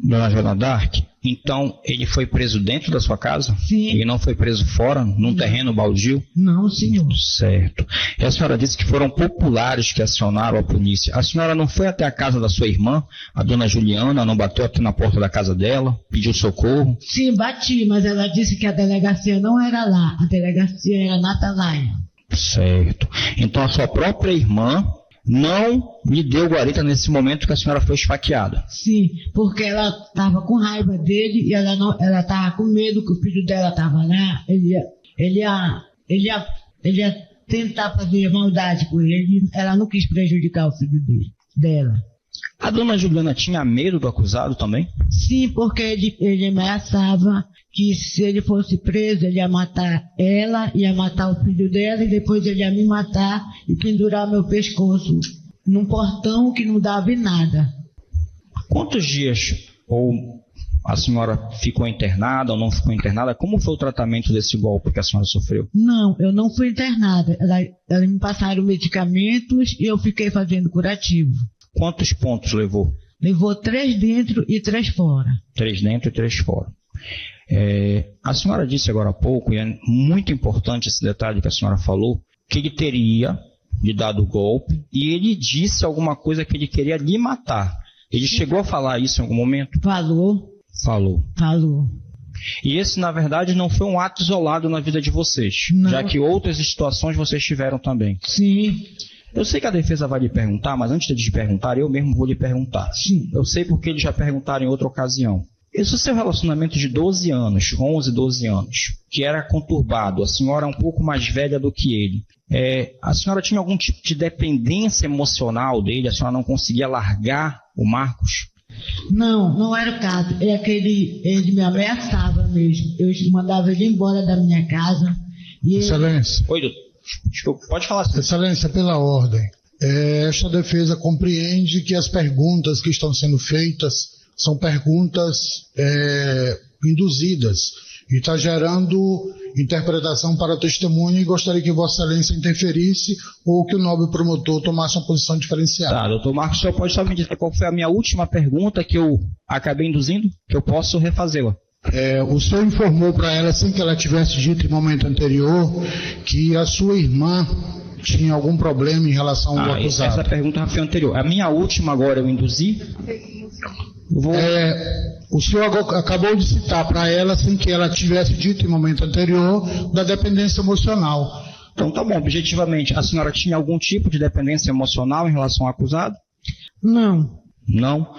Dona Joana Dark, então ele foi preso dentro da sua casa? Sim. Ele não foi preso fora, num terreno baldio? Não, senhor. Certo. E a senhora disse que foram populares que acionaram a polícia. A senhora não foi até a casa da sua irmã, a dona Juliana, não bateu aqui na porta da casa dela, pediu socorro? Sim, bati, mas ela disse que a delegacia não era lá, a delegacia era na Atalaia. Certo. Então a sua própria irmã não lhe deu guarita nesse momento que a senhora foi esfaqueada? Sim, porque ela estava com raiva dele e ela estava com medo que o filho dela estava lá. Ele ia tentar fazer maldade com ele. Ela não quis prejudicar o filho dela. A dona Juliana tinha medo do acusado também? Sim, porque ele ameaçava que se ele fosse preso, ele ia matar ela, ia matar o filho dela e depois ele ia me matar e pendurar meu pescoço num portão que não dava em nada. Quantos dias ou a senhora ficou internada ou não ficou internada? Como foi o tratamento desse golpe que a senhora sofreu? Não, eu não fui internada. Elas me passaram medicamentos e eu fiquei fazendo curativo. Quantos pontos levou? Levou 3 dentro e 3 fora. 3 dentro e 3 fora. A senhora disse agora há pouco, e é muito importante esse detalhe que a senhora falou, que ele teria lhe dado o golpe e ele disse alguma coisa que ele queria lhe matar. Ele chegou a falar isso em algum momento? Falou. E esse, na verdade, não foi um ato isolado na vida de vocês, não. Já que outras situações vocês tiveram também. Sim. Eu sei que a defesa vai lhe perguntar, mas antes de lhe perguntar, eu mesmo vou lhe perguntar. Sim. Eu sei porque eles já perguntaram em outra ocasião. Esse seu relacionamento de 12 anos, 11, 12 anos, que era conturbado, a senhora é um pouco mais velha do que ele. A senhora tinha algum tipo de dependência emocional dele? A senhora não conseguia largar o Marcos? Não era o caso. Ele me ameaçava mesmo. Eu mandava ele embora da minha casa. Excelência. Oi, doutor. Desculpa, pode falar. Senhor. Excelência, pela ordem. Esta defesa compreende que as perguntas que estão sendo feitas são perguntas induzidas e está gerando interpretação para testemunha, e gostaria que Vossa Excelência interferisse ou que o nobre promotor tomasse uma posição diferenciada. Tá, doutor Marcos, o senhor pode só me dizer qual foi a minha última pergunta que eu acabei induzindo, que eu posso refazê-la? O senhor informou para ela, assim que ela tivesse dito em momento anterior, que a sua irmã tinha algum problema em relação ao acusado. Essa pergunta foi anterior. A minha última agora eu induzi? O senhor acabou de citar para ela, assim que ela tivesse dito em momento anterior, da dependência emocional. Então tá bom, objetivamente, a senhora tinha algum tipo de dependência emocional em relação ao acusado? Não. Não.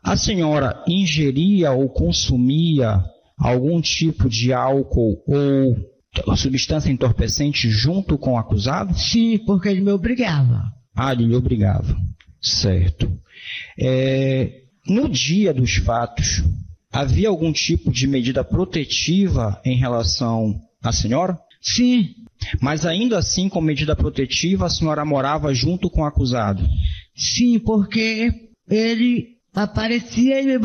A senhora ingeria ou consumia algum tipo de álcool ou substância entorpecente junto com o acusado? Sim, porque ele me obrigava. Ele lhe obrigava. Certo. No dia dos fatos, havia algum tipo de medida protetiva em relação à senhora? Sim. Mas ainda assim, com medida protetiva, a senhora morava junto com o acusado? Sim, porque ele aparecia e eu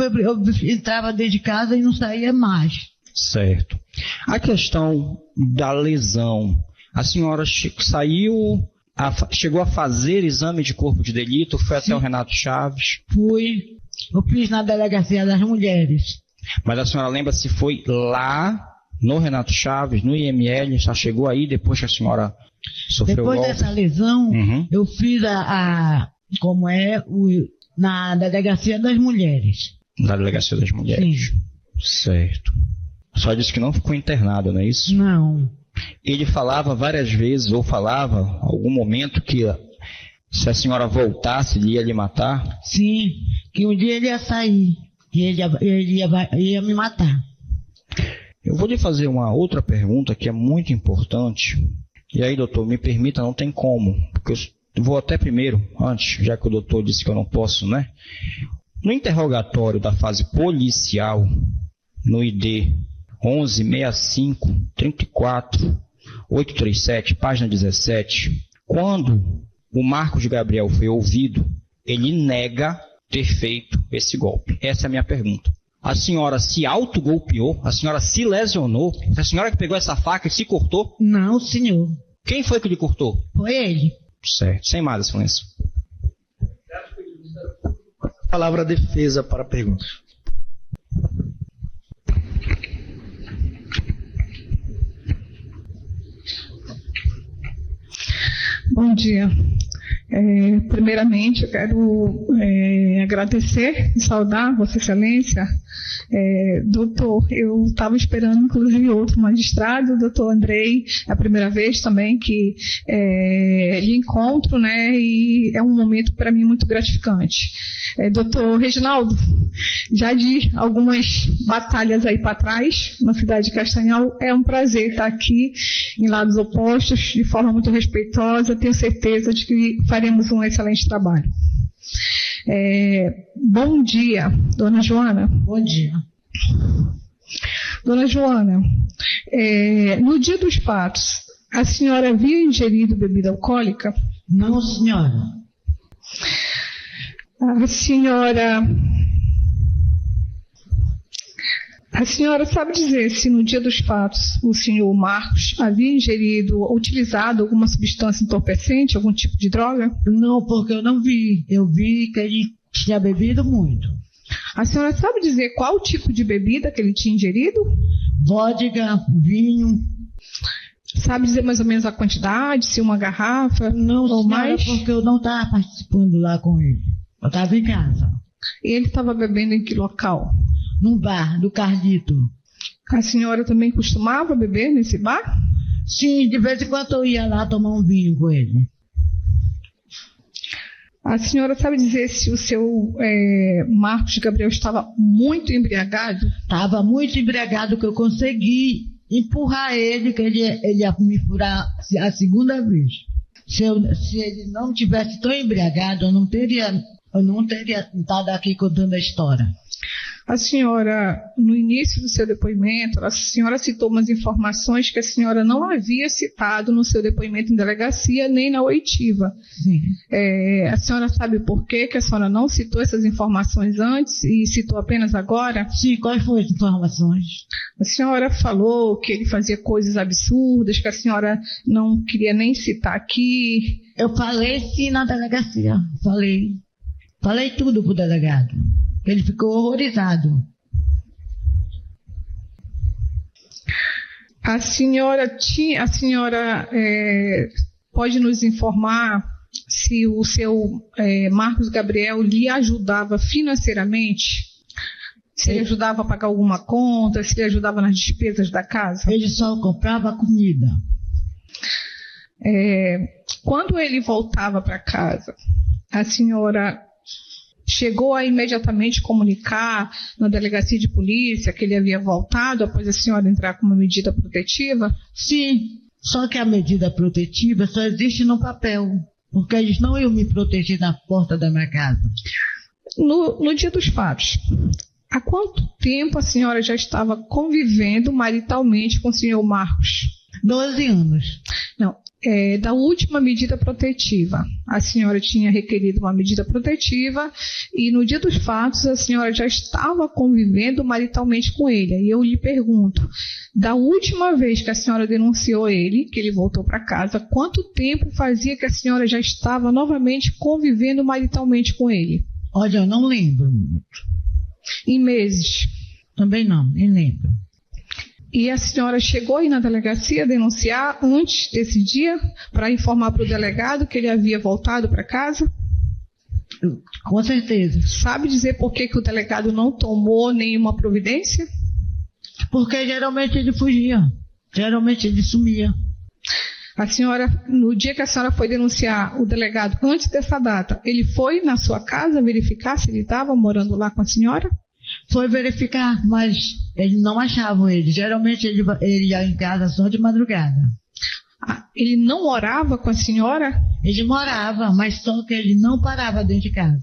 entrava dentro de casa e não saía mais. Certo. A questão da lesão, a senhora chegou a fazer exame de corpo de delito, foi até o Renato Chaves? Fui. Eu fiz na delegacia das mulheres. Mas a senhora lembra se foi lá no Renato Chaves, no IML, já chegou aí depois que a senhora sofreu depois golpe? Dessa lesão, eu fiz na delegacia das mulheres. Na delegacia das mulheres? Sim. Certo. Só disse que não ficou internado, não é isso? Não. Ele falava várias vezes, ou falava em algum momento, que se a senhora voltasse, ele ia lhe matar? Sim, que um dia ele ia sair, e ele ia me matar. Eu vou lhe fazer uma outra pergunta que é muito importante. E aí, doutor, me permita, não tem como, porque eu vou até primeiro, antes, já que o doutor disse que eu não posso, né? No interrogatório da fase policial, no ID 1165-34-837, página 17, quando o Marcos Gabriel foi ouvido, ele nega ter feito esse golpe. Essa é a minha pergunta. A senhora se autogolpeou? A senhora se lesionou? A senhora que pegou essa faca e se cortou? Não, senhor. Quem foi que lhe cortou? Foi ele. Certo. Sem mais, excelência. Palavra defesa para a pergunta. Bom dia. Primeiramente, eu quero agradecer e saudar Vossa Excelência. Doutor, eu estava esperando, inclusive, outro magistrado, o doutor Andrei, é a primeira vez também que lhe encontro, né, e é um momento para mim muito gratificante. Doutor Reginaldo, já de algumas batalhas aí para trás, na cidade de Castanhal, é um prazer estar aqui em lados opostos, de forma muito respeitosa, tenho certeza de que faremos um excelente trabalho. Bom dia, dona Joana. Bom dia. Dona Joana, no dia dos fatos, a senhora havia ingerido bebida alcoólica? Não, senhora. A senhora sabe dizer se no dia dos fatos o senhor Marcos havia ingerido ou utilizado alguma substância entorpecente, algum tipo de droga? Não, porque eu não vi. Eu vi que ele tinha bebido muito. A senhora sabe dizer qual tipo de bebida que ele tinha ingerido? Vodka, vinho. Sabe dizer mais ou menos a quantidade, se uma garrafa não, ou senhora, mais? Porque eu não estava participando lá com ele. Eu estava em casa. E ele estava bebendo em que local? Num bar, do Carlito. A senhora também costumava beber nesse bar? Sim, de vez em quando eu ia lá tomar um vinho com ele. A senhora sabe dizer se o seu Marcos Gabriel estava muito embriagado? Estava muito embriagado, que eu consegui empurrar ele, que ele ia me furar a segunda vez. Se ele não tivesse tão embriagado, eu não teria estado aqui contando a história. A senhora, no início do seu depoimento, a senhora citou umas informações que a senhora não havia citado no seu depoimento em delegacia nem na oitiva. Sim. A senhora sabe por que a senhora não citou essas informações antes e citou apenas agora? Sim, quais foram as informações? A senhora falou que ele fazia coisas absurdas, que a senhora não queria nem citar aqui. Eu falei sim na delegacia. Falei tudo pro delegado. Ele ficou horrorizado. A senhora pode nos informar se o seu Marcos Gabriel lhe ajudava financeiramente? Se ele ajudava a pagar alguma conta, se ele ajudava nas despesas da casa? Ele só comprava comida. Quando ele voltava para casa, a senhora chegou a imediatamente comunicar na delegacia de polícia que ele havia voltado após a senhora entrar com uma medida protetiva? Sim, só que a medida protetiva só existe no papel, porque eles não iam me proteger na porta da minha casa. No dia dos fatos, há quanto tempo a senhora já estava convivendo maritalmente com o senhor Marcos? 12 anos. Não. Da última medida protetiva, a senhora tinha requerido uma medida protetiva e no dia dos fatos a senhora já estava convivendo maritalmente com ele. E eu lhe pergunto, da última vez que a senhora denunciou ele, que ele voltou para casa, quanto tempo fazia que a senhora já estava novamente convivendo maritalmente com ele? Olha, eu não lembro muito. Em meses? Também não, nem lembro. E a senhora chegou aí na delegacia a denunciar antes desse dia para informar para o delegado que ele havia voltado para casa? Com certeza. Sabe dizer por que o delegado não tomou nenhuma providência? Porque geralmente ele fugia. Geralmente ele sumia. A senhora, no dia que a senhora foi denunciar o delegado, antes dessa data, ele foi na sua casa verificar se ele estava morando lá com a senhora? Foi verificar, mas eles não achavam ele. Geralmente ele ia em casa só de madrugada. Ele não morava com a senhora? Ele morava, mas só que ele não parava dentro de casa.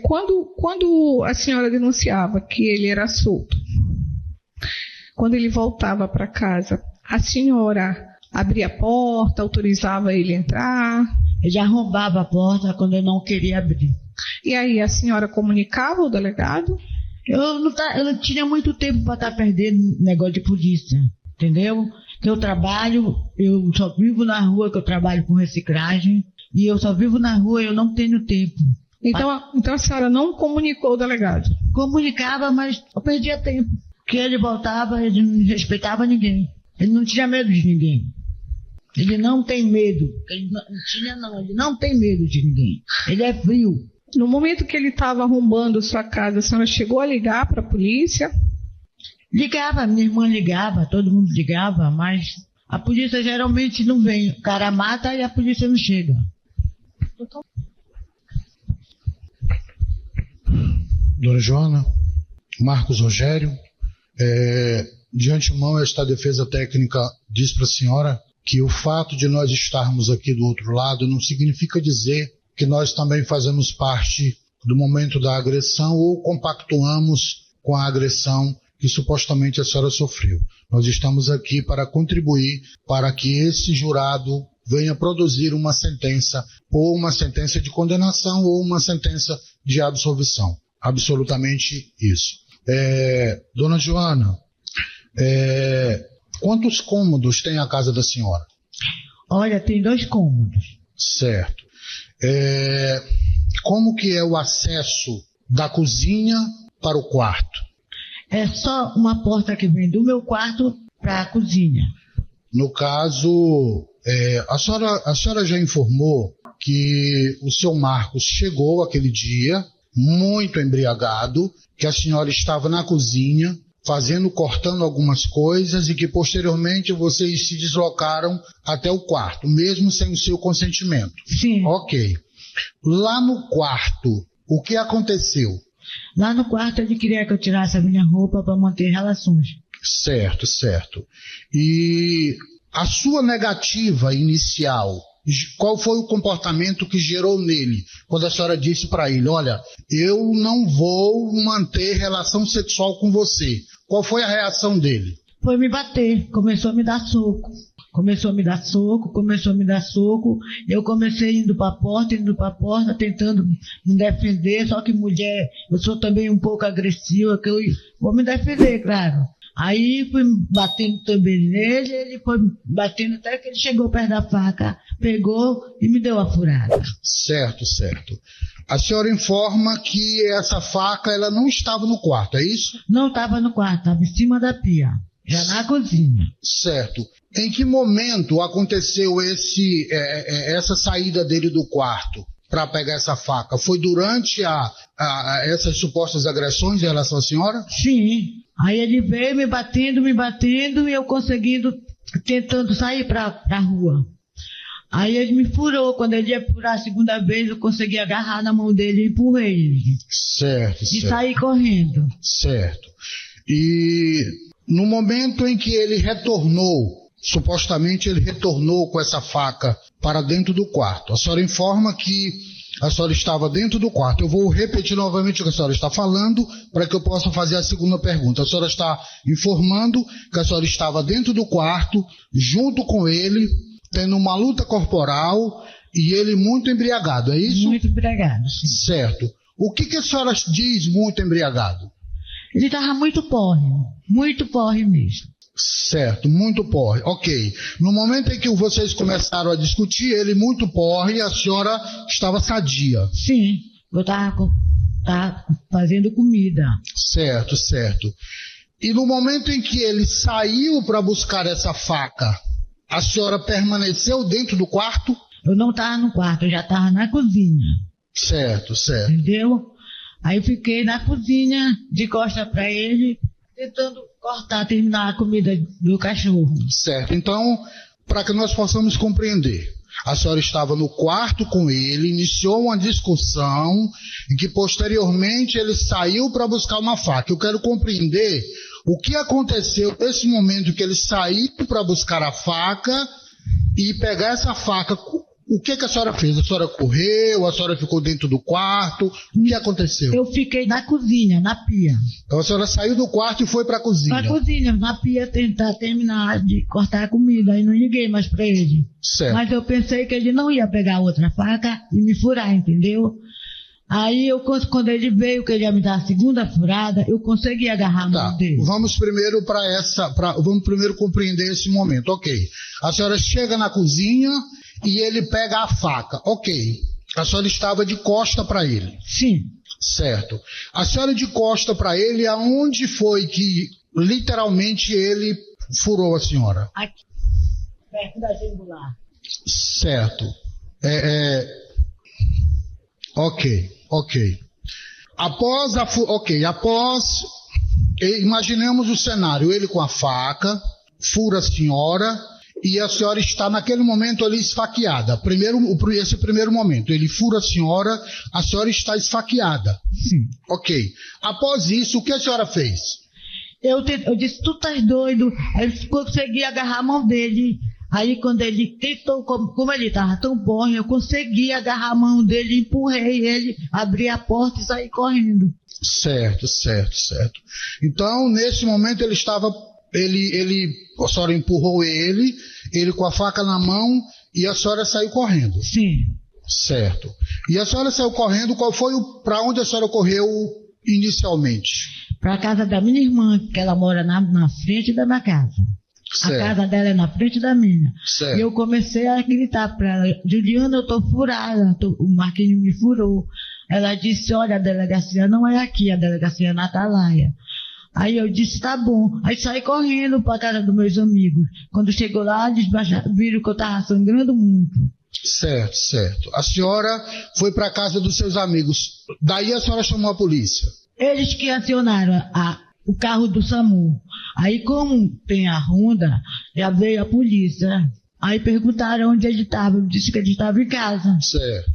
Quando a senhora denunciava que ele era solto, quando ele voltava para casa, a senhora abria a porta, autorizava ele a entrar? Ele arrombava a porta quando eu não queria abrir. E aí a senhora comunicava ao delegado? Eu não tinha muito tempo para estar perdendo negócio de polícia, entendeu? Que eu só vivo na rua, que eu trabalho com reciclagem, e eu só vivo na rua e eu não tenho tempo. Então a senhora não comunicou ao delegado? Comunicava, mas eu perdia tempo. Porque ele voltava, ele não respeitava ninguém. Ele não tinha medo de ninguém. Ele não tem medo. Ele não tem medo de ninguém. Ele é frio. No momento que ele estava arrombando sua casa, a senhora chegou a ligar para a polícia? Ligava, minha irmã ligava, todo mundo ligava, mas a polícia geralmente não vem. O cara mata e a polícia não chega. Dona Joana, Marcos Rogério, de antemão esta defesa técnica diz para a senhora que o fato de nós estarmos aqui do outro lado não significa dizer que nós também fazemos parte do momento da agressão ou compactuamos com a agressão que supostamente a senhora sofreu. Nós estamos aqui para contribuir para que esse jurado venha produzir uma sentença, ou uma sentença de condenação, ou uma sentença de absolvição. Absolutamente isso. Dona Joana, quantos cômodos tem a casa da senhora? Olha, tem 2 cômodos. Certo. Como que é o acesso da cozinha para o quarto? É só uma porta que vem do meu quarto para a cozinha. No caso, a senhora já informou que o seu Marcos chegou aquele dia muito embriagado, que a senhora estava na cozinha cortando algumas coisas e que posteriormente vocês se deslocaram até o quarto, mesmo sem o seu consentimento. Sim. Ok. Lá no quarto, o que aconteceu? Lá no quarto ele queria que eu tirasse a minha roupa para manter relações. Certo, certo. E a sua negativa inicial, qual foi o comportamento que gerou nele? Quando a senhora disse para ele, olha, eu não vou manter relação sexual com você. Qual foi a reação dele? Foi me bater, começou a me dar soco. Eu comecei indo para a porta, tentando me defender, só que mulher, eu sou também um pouco agressiva, que eu vou me defender, claro. Aí fui batendo também nele, ele foi batendo até que ele chegou perto da faca, pegou e me deu a furada. Certo, certo. A senhora informa que essa faca ela não estava no quarto, é isso? Não estava no quarto, estava em cima da pia, já na cozinha. Certo. Em que momento aconteceu essa saída dele do quarto para pegar essa faca? Foi durante essas supostas agressões em relação à senhora? Sim. Aí ele veio me batendo e eu tentando sair para a rua. Aí ele me furou. Quando ele ia furar a segunda vez, eu consegui agarrar na mão dele e empurrei ele. Certo, e saí correndo. Certo. E no momento em que ele retornou, supostamente ele retornou com essa faca para dentro do quarto, a senhora informa que a senhora estava dentro do quarto. Eu vou repetir novamente o que a senhora está falando para que eu possa fazer a segunda pergunta. A senhora está informando que a senhora estava dentro do quarto, junto com ele, tendo uma luta corporal e ele muito embriagado, é isso? Muito embriagado, sim. Certo. O que a senhora diz muito embriagado? Ele estava muito porre mesmo. Certo, muito porre. Ok. No momento em que vocês começaram a discutir, ele muito porre e a senhora estava sadia. Sim, eu estava fazendo comida. Certo, certo. E no momento em que ele saiu para buscar essa faca, a senhora permaneceu dentro do quarto? Eu não estava no quarto, eu já estava na cozinha. Certo, certo. Entendeu? Aí eu fiquei na cozinha, de costas para ele, tentando terminar a comida do cachorro. Certo. Então, para que nós possamos compreender, a senhora estava no quarto com ele, iniciou uma discussão e que posteriormente ele saiu para buscar uma faca. Eu quero compreender o que aconteceu nesse momento que ele saiu para buscar a faca e pegar essa faca. O que a senhora fez? A senhora correu? A senhora ficou dentro do quarto? O que aconteceu? Eu fiquei na cozinha, na pia. Então a senhora saiu do quarto e foi para a cozinha? Na cozinha, na pia, tentar terminar de cortar a comida. Aí não liguei mais para ele. Certo. Mas eu pensei que ele não ia pegar outra faca e me furar, entendeu? Aí quando ele veio, que ele ia me dar a segunda furada, eu consegui agarrar a mão dele. Vamos primeiro vamos primeiro compreender esse momento. Ok. A senhora chega na cozinha e ele pega a faca. Ok. A senhora estava de costa para ele. Sim. Certo. A senhora de costa para ele, aonde foi que literalmente ele furou a senhora? Aqui, perto da jugular. Certo. Ok. Imaginemos o cenário, ele com a faca, fura a senhora e a senhora está naquele momento ali esfaqueada. Esse primeiro momento, ele fura a senhora está esfaqueada. Sim. Ok. Após isso, o que a senhora fez? Eu disse, tu estás doido? Aí eu consegui agarrar a mão dele. Aí quando ele tentou, como ele estava tão bom, eu consegui agarrar a mão dele, empurrei ele, abri a porta e saí correndo. Certo. Então, nesse momento a senhora empurrou ele com a faca na mão e a senhora saiu correndo. Sim. Certo. E a senhora saiu correndo, para onde a senhora correu inicialmente? Para a casa da minha irmã, que ela mora na frente da minha casa. Certo. A casa dela é na frente da minha. Certo. E eu comecei a gritar para ela, Juliana, eu tô furada, o Marquinhos me furou. Ela disse, olha, a delegacia não é aqui, a delegacia é na Atalaia. Aí eu disse, tá bom. Aí saí correndo para a casa dos meus amigos. Quando chegou lá, eles viram que eu estava sangrando muito. Certo. A senhora foi para a casa dos seus amigos. Daí a senhora chamou a polícia? Eles que acionaram o carro do SAMU. Aí, como tem a ronda, já veio a polícia. Aí perguntaram onde ele estava. Eu disse que ele estava em casa. Certo.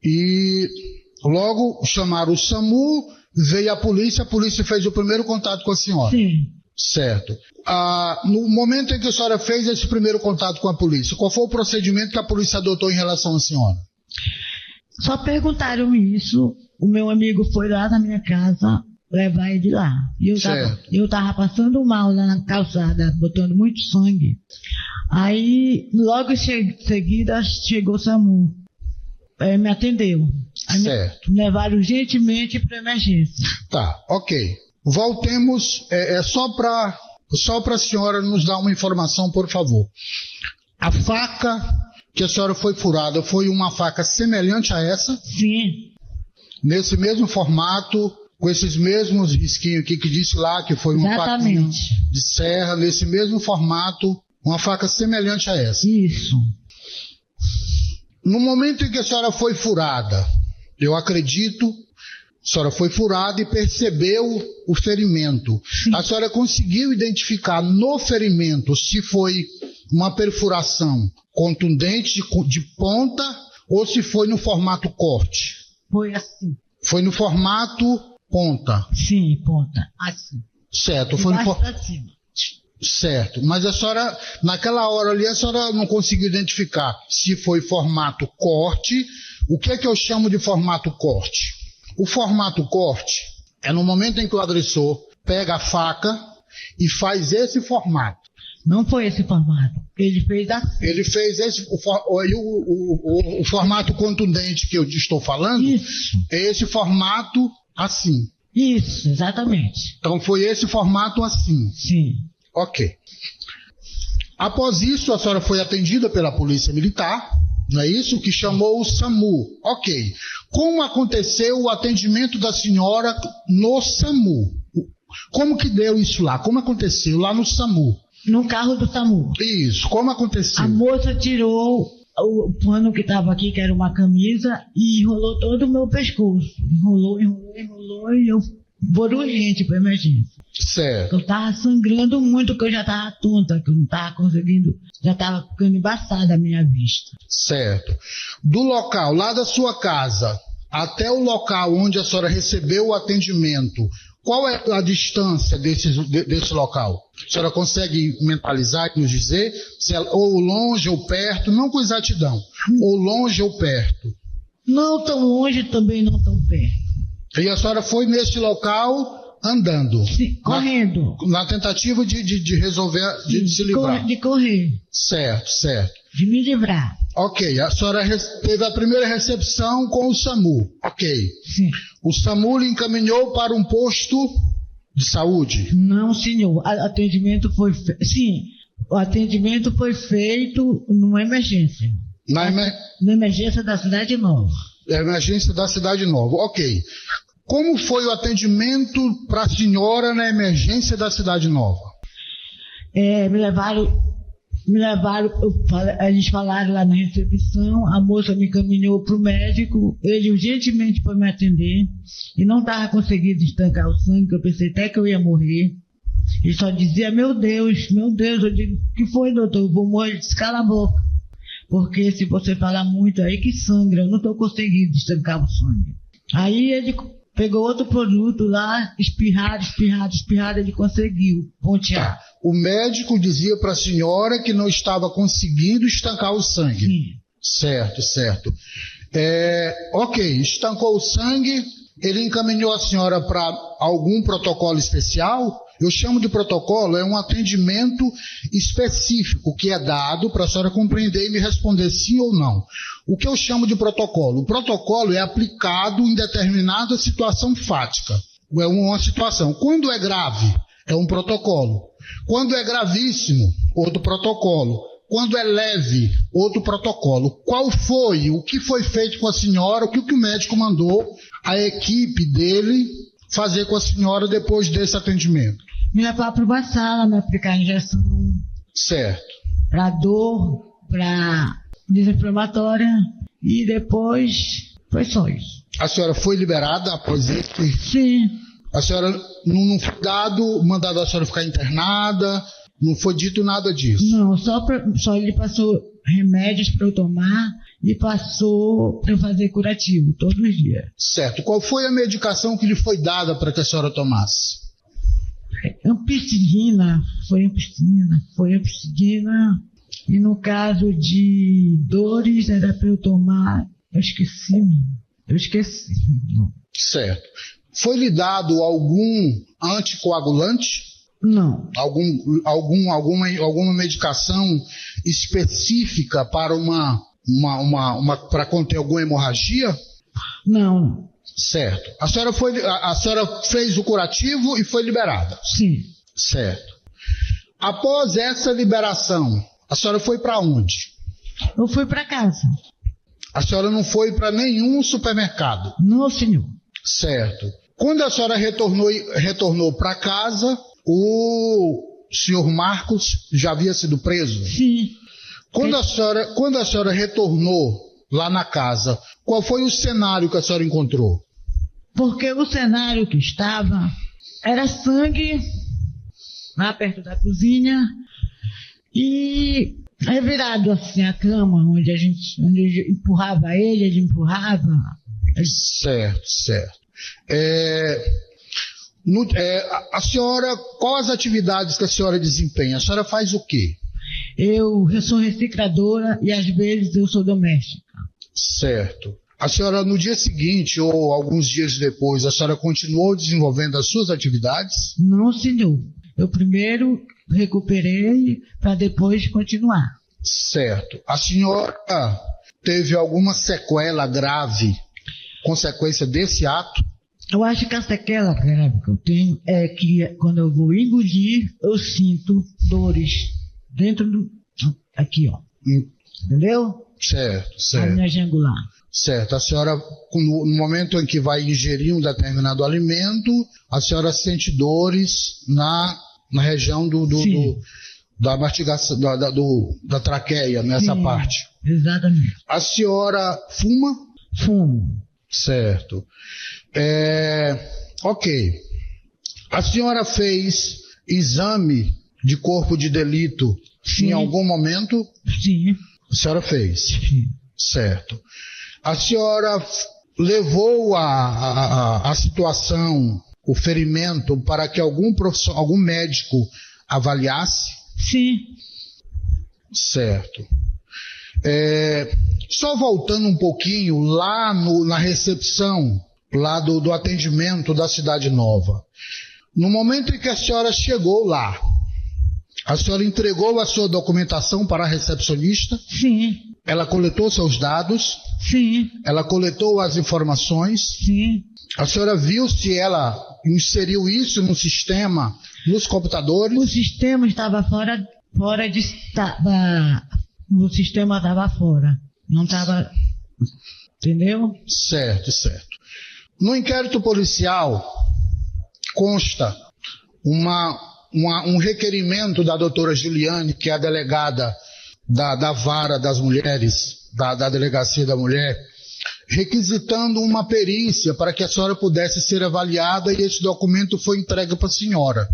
E logo chamaram o SAMU, veio a polícia fez o primeiro contato com a senhora. Sim. Certo. No momento em que a senhora fez esse primeiro contato com a polícia, qual foi o procedimento que a polícia adotou em relação à senhora? Só perguntaram isso, o meu amigo foi lá na minha casa levar ele lá. E eu tava passando mal lá na calçada, botando muito sangue. Aí, logo em seguida, chegou o SAMU. Me atendeu. Aí certo. Me levaram urgentemente para emergência. Tá, ok. Voltemos, só para a senhora nos dar uma informação, por favor. A faca que a senhora foi furada foi uma faca semelhante a essa? Sim. Nesse mesmo formato, com esses mesmos risquinhos aqui que disse lá que foi uma faquinha de serra, nesse mesmo formato, uma faca semelhante a essa? Isso. No momento em que a senhora foi furada, eu acredito, a senhora foi furada e percebeu o ferimento. Sim. A senhora conseguiu identificar no ferimento se foi uma perfuração contundente de ponta ou se foi no formato corte? Foi assim. Foi no formato ponta? Sim, ponta. Assim. Certo. Foi no pra cima. Certo. Mas a senhora, naquela hora ali, a senhora não conseguiu identificar se foi formato corte. O que é que eu chamo de formato corte? O formato corte é no momento em que o agressor pega a faca e faz esse formato. Não foi esse formato. Ele fez assim. Ele fez o formato contundente que eu estou falando. Isso. É esse formato assim. Isso, exatamente. Então foi esse formato assim. Sim. Ok. Após isso, a senhora foi atendida pela Polícia Militar, não é isso? Que chamou o SAMU. Ok. Como aconteceu o atendimento da senhora no SAMU? Como que deu isso lá? Como aconteceu lá no SAMU? No carro do SAMU. Isso. Como aconteceu? A moça tirou o pano que estava aqui, que era uma camisa, e enrolou todo o meu pescoço. Enrolou, e eu vou urgente para emergência. Certo. Eu estava sangrando muito, que eu já estava tonta, que eu não estava conseguindo, já estava ficando embaçada a minha vista. Certo. Do local, lá da sua casa, até o local onde a senhora recebeu o atendimento, qual é a distância desse local? A senhora consegue mentalizar e nos dizer? Se é ou longe ou perto, não com exatidão. Ou longe ou perto? Não tão longe, também não tão perto. E a senhora foi nesse local andando? Sim, correndo. Na tentativa de resolver, de se livrar? De correr. Certo, certo. De me livrar. Ok, a senhora teve a primeira recepção com o SAMU. Ok. Sim. O SAMU lhe encaminhou para um posto de saúde? Não, senhor. O atendimento foi Sim, o atendimento foi feito numa emergência. Na emergência da Cidade Nova. Emergência da Cidade Nova, ok. Como foi o atendimento para a senhora na emergência da Cidade Nova? Me levaram, eles falaram lá na recepção, a moça me encaminhou para o médico, ele urgentemente foi me atender, e não estava conseguindo estancar o sangue, eu pensei até que eu ia morrer. Ele só dizia, meu Deus, eu digo, o que foi, doutor? Eu vou morrer. Ele disse, cala a boca, porque se você falar muito aí que sangra, eu não estou conseguindo estancar o sangue. Aí ele pegou outro produto lá, espirrado, ele conseguiu pontear. O médico dizia para a senhora que não estava conseguindo estancar o sangue. Sim. Certo. Ok, estancou o sangue, ele encaminhou a senhora para algum protocolo especial? Eu chamo de protocolo, é um atendimento específico que é dado para a senhora compreender e me responder sim ou não. O que eu chamo de protocolo? O protocolo é aplicado em determinada situação fática. É uma situação. Quando é grave, é um protocolo. Quando é gravíssimo, outro protocolo. Quando é leve, outro protocolo. Qual foi, o que foi feito com a senhora, o que o médico mandou a equipe dele fazer com a senhora depois desse atendimento? Me levar para uma sala, me aplicar injeção. Certo. Para dor, para desinflamatória, e depois foi só isso. A senhora foi liberada após isso? Sim. A senhora não foi mandado a senhora ficar internada? Não foi dito nada disso? Não, só ele passou remédios para eu tomar e passou para eu fazer curativo todos os dias. Certo. Qual foi a medicação que lhe foi dada para que a senhora tomasse? Ampicilina, foi ampicilina. E no caso de dores, era para eu tomar, eu esqueci. Certo. Foi lhe dado algum anticoagulante? Não. Alguma medicação específica para para conter alguma hemorragia? Não. Certo. A senhora fez o curativo e foi liberada? Sim. Certo. Após essa liberação, a senhora foi para onde? Eu fui para casa. A senhora não foi para nenhum supermercado? Não, senhor. Certo. Quando a senhora retornou para casa, o senhor Marcos já havia sido preso? Sim. Quando a senhora retornou lá na casa, qual foi o cenário que a senhora encontrou? Porque o cenário que estava era sangue lá perto da cozinha e revirado assim a cama, onde eu empurrava ele empurrava. Certo. A senhora, quais as atividades que a senhora desempenha? A senhora faz o quê? Eu sou recicladora e às vezes eu sou doméstica. Certo. A senhora, no dia seguinte ou alguns dias depois, a senhora continuou desenvolvendo as suas atividades? Não, senhor. Eu primeiro recuperei para depois continuar. Certo. A senhora teve alguma sequela grave, consequência desse ato? Eu acho que a sequela grave que eu tenho é que quando eu vou engolir, eu sinto dores dentro do... Aqui, ó. Entendeu? Certo. A minha jangular. Certo. A senhora, no momento em que vai ingerir um determinado alimento, a senhora sente dores na região da mastigação, da traqueia, nessa Sim, parte. Exatamente. A senhora fuma? Fumo. Certo. Ok. A senhora fez exame de corpo de delito em algum momento? Sim. A senhora fez? Sim. Certo. A senhora levou a situação, o ferimento, para que algum médico avaliasse? Sim. Certo. Só voltando um pouquinho lá na recepção, lá do atendimento da Cidade Nova. No momento em que a senhora chegou lá, a senhora entregou a sua documentação para a recepcionista? Sim. Ela coletou seus dados? Sim. Ela coletou as informações? Sim. A senhora viu se ela inseriu isso no sistema, nos computadores? O sistema estava o sistema estava fora. Não estava... Entendeu? Certo. No inquérito policial consta um requerimento da doutora Juliane, que é a delegada da Vara das Mulheres, da Delegacia da Mulher, requisitando uma perícia para que a senhora pudesse ser avaliada, e esse documento foi entregue para a senhora.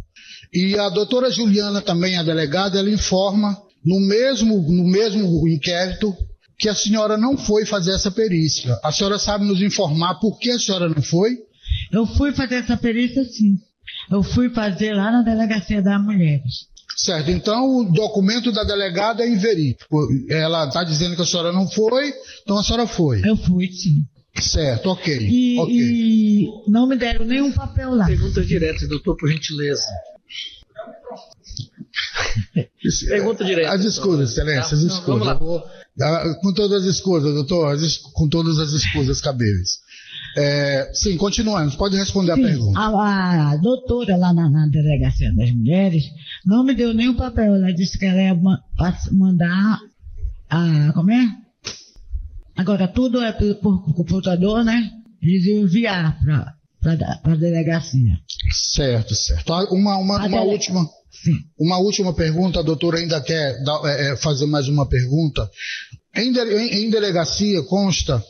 E a doutora Juliana, também a delegada, ela informa no mesmo inquérito que a senhora não foi fazer essa perícia. A senhora sabe nos informar por que a senhora não foi? Eu fui fazer essa perícia, sim. Eu fui fazer lá na Delegacia das Mulheres. Certo, então o documento da delegada é inverídico. Ela está dizendo que a senhora não foi, então a senhora foi. Eu fui, sim. Certo, ok. E não me deram nenhum papel lá. Perguntas diretas, doutor, por gentileza. Pergunta direta. As escusas, excelência, as escusas. Vamos lá. Com todas as escusas, doutor, com todas as escusas cabíveis. Sim, continuamos, pode responder a pergunta. A doutora lá na Delegacia das Mulheres não me deu nenhum papel. Ela disse que ela ia mandar como é? Agora tudo é por computador, né? Eles iam enviar para a delegacia. Certo. Uma última pergunta, a doutora ainda quer fazer mais uma pergunta. Em delegacia consta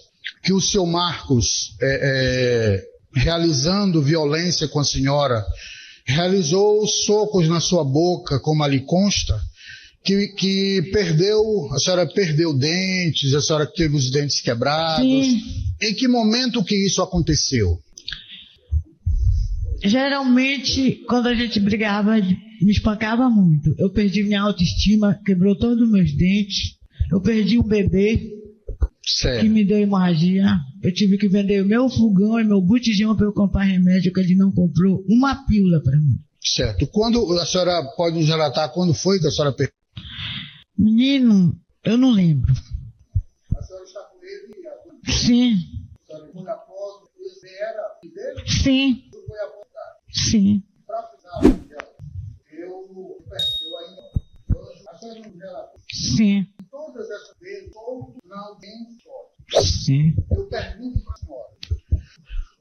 que o seu Marcos, realizando violência com a senhora, realizou socos na sua boca, como ali consta, que a senhora perdeu dentes, a senhora teve os dentes quebrados. Sim. Em que momento que isso aconteceu? Geralmente, quando a gente brigava, me espancava muito. Eu perdi minha autoestima, quebrou todos os meus dentes. Eu perdi um bebê que me deu hemorragia. Eu tive que vender o meu fogão e meu botijão para eu comprar remédio, que ele não comprou uma pílula para mim. Certo. Quando a senhora pode nos relatar quando foi que a senhora perdeu? Menino, eu não lembro. A senhora está com ele? Sim. A senhora foi após, ele era dele? Sim. Foi apontado? Sim. Para final, eu ainda. A senhora não relatou? Sim. Todas essas vezes, ou não tem Sim. Eu pergunto para a senhora.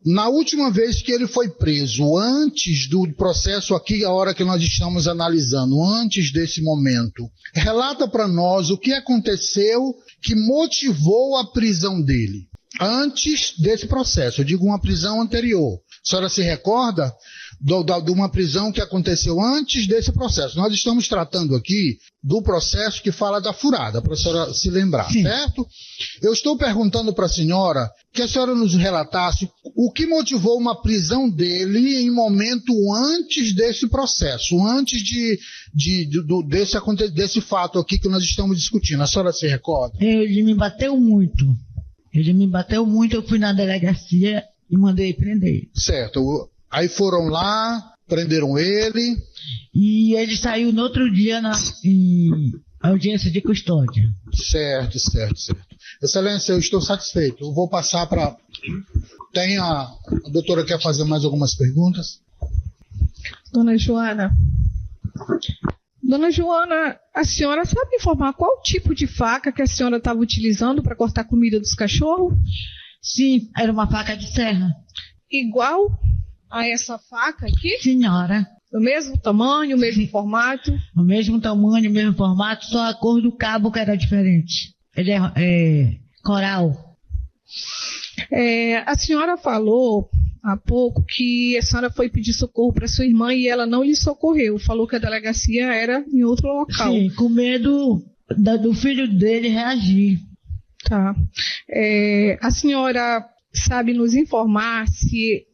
Na última vez que ele foi preso, antes do processo aqui, a hora que nós estamos analisando, antes desse momento, relata para nós o que aconteceu que motivou a prisão dele. Antes desse processo, eu digo uma prisão anterior. A senhora se recorda de uma prisão que aconteceu antes desse processo? Nós estamos tratando aqui do processo que fala da furada, para a senhora se lembrar, sim, certo? Eu estou perguntando para a senhora que a senhora nos relatasse o que motivou uma prisão dele em momento antes desse processo, antes desse fato aqui que nós estamos discutindo. A senhora se recorda? Ele me bateu muito. Eu fui na delegacia e mandei prender. Certo. Aí foram lá, prenderam ele. E ele saiu no outro dia em audiência de custódia. Certo. Excelência, eu estou satisfeito. Eu vou passar para... A doutora quer fazer mais algumas perguntas? Dona Joana, a senhora sabe informar qual tipo de faca que a senhora estava utilizando para cortar a comida dos cachorros? Sim, era uma faca de serra. Igual a essa faca aqui? Senhora. Do mesmo tamanho, o mesmo formato? O mesmo tamanho, o mesmo formato, só a cor do cabo que era diferente. Ele é coral. A senhora falou há pouco que a senhora foi pedir socorro para sua irmã e ela não lhe socorreu. Falou que a delegacia era em outro local. Sim, com medo do filho dele reagir. Tá. A senhora sabe nos informar se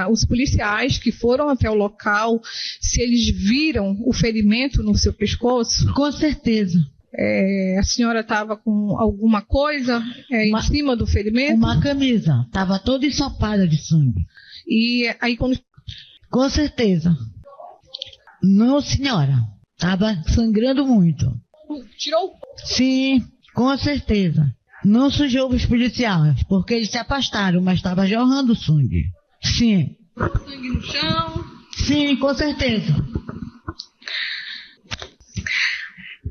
os policiais que foram até o local, se eles viram o ferimento no seu pescoço? Com certeza. A senhora estava com alguma coisa em cima do ferimento? Uma camisa. Estava toda ensopada de sangue. E aí quando... Com certeza. Não, senhora. Estava sangrando muito. Tirou? Sim, com certeza. Não sujou os policiais, porque eles se afastaram, mas estava jorrando sangue. Sim. Sangue no chão? Sim, com certeza.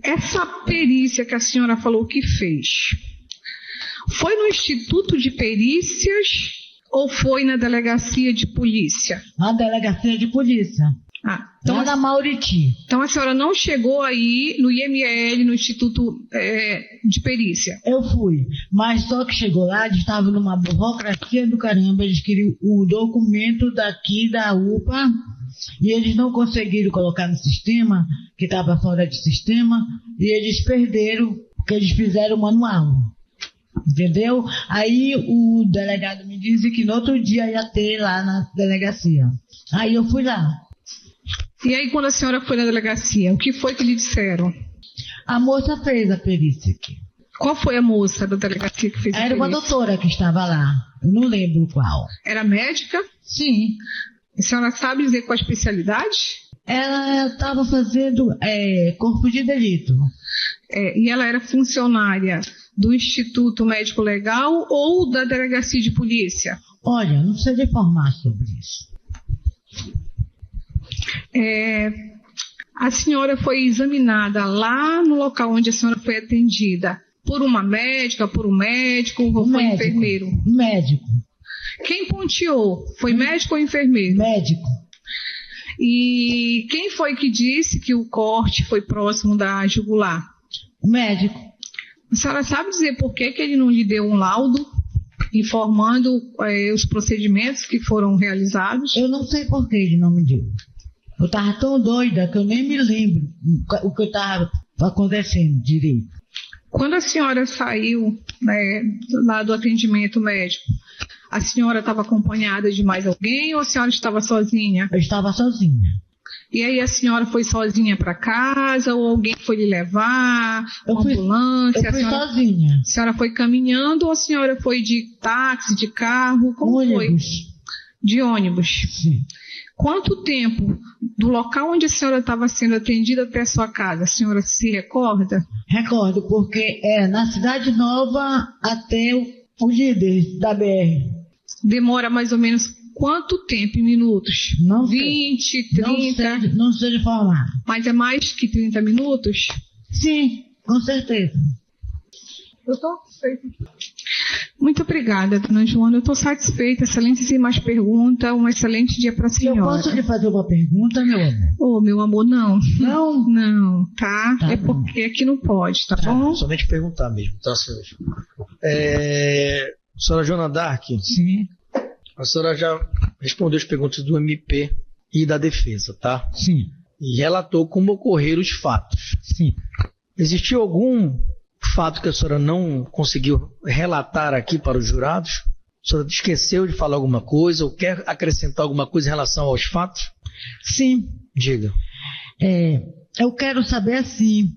Essa perícia que a senhora falou que fez, foi no Instituto de Perícias ou foi na delegacia de polícia? Na delegacia de polícia. Então, lá na Mauriti. Então a senhora não chegou aí no IML, no Instituto de Perícia? Eu fui, mas só que chegou lá, eles estavam numa burocracia do caramba, eles queriam o documento daqui da UPA e eles não conseguiram colocar no sistema, que estava fora de sistema, e eles perderam, porque eles fizeram o manual. Entendeu? Aí o delegado me disse que no outro dia ia ter lá na delegacia. Aí eu fui lá. E aí, quando a senhora foi na delegacia, o que foi que lhe disseram? A moça fez a perícia aqui. Qual foi a moça da delegacia que fez a perícia? Era uma doutora que estava lá. Eu não lembro qual. Era médica? Sim. A senhora sabe dizer qual a especialidade? Ela estava fazendo corpo de delito. E ela era funcionária do Instituto Médico Legal ou da delegacia de polícia? Olha, não sei informar sobre isso. A senhora foi examinada lá no local onde a senhora foi atendida por uma médica, por um médico ou foi enfermeiro? Médico. Quem ponteou? Foi médico ou enfermeiro? Médico. E quem foi que disse que o corte foi próximo da jugular? O médico. A senhora sabe dizer por que ele não lhe deu um laudo informando os procedimentos que foram realizados? Eu não sei por que ele não me deu. Eu estava tão doida que eu nem me lembro o que estava acontecendo direito. Quando a senhora saiu, né, lá do atendimento médico, a senhora estava acompanhada de mais alguém ou a senhora estava sozinha? Eu estava sozinha. E aí a senhora foi sozinha para casa ou alguém foi lhe levar? Ambulância? Eu fui sozinha. sozinha. A senhora foi caminhando ou a senhora foi de táxi, de carro? Como ônibus. foi? De ônibus. Sim. Quanto tempo do local onde a senhora estava sendo atendida até a sua casa? A senhora se recorda? Recordo, porque é na Cidade Nova até o líder da BR. Demora mais ou menos quanto tempo em minutos? Não 20, 30? Não sei informar. Mas é mais que 30 minutos? Sim, com certeza. Doutor? Muito obrigada, dona Joana. Eu estou satisfeita. Excelente, sem mais pergunta. Um excelente dia para a senhora. Eu posso lhe fazer uma pergunta, meu amor? Ô, meu amor, não. Não? Não, tá? Tá é bom. porque aqui não pode, tá bom? Somente perguntar mesmo, tá, senhora? Senhora Joana Dark, Sim. a senhora já respondeu as perguntas do MP e da defesa, tá? Sim. E relatou como ocorreram os fatos. Sim. Existiu algum fato que a senhora não conseguiu relatar aqui para os jurados? A senhora esqueceu de falar alguma coisa ou quer acrescentar alguma coisa em relação aos fatos? Sim. Diga. Eu quero saber, assim,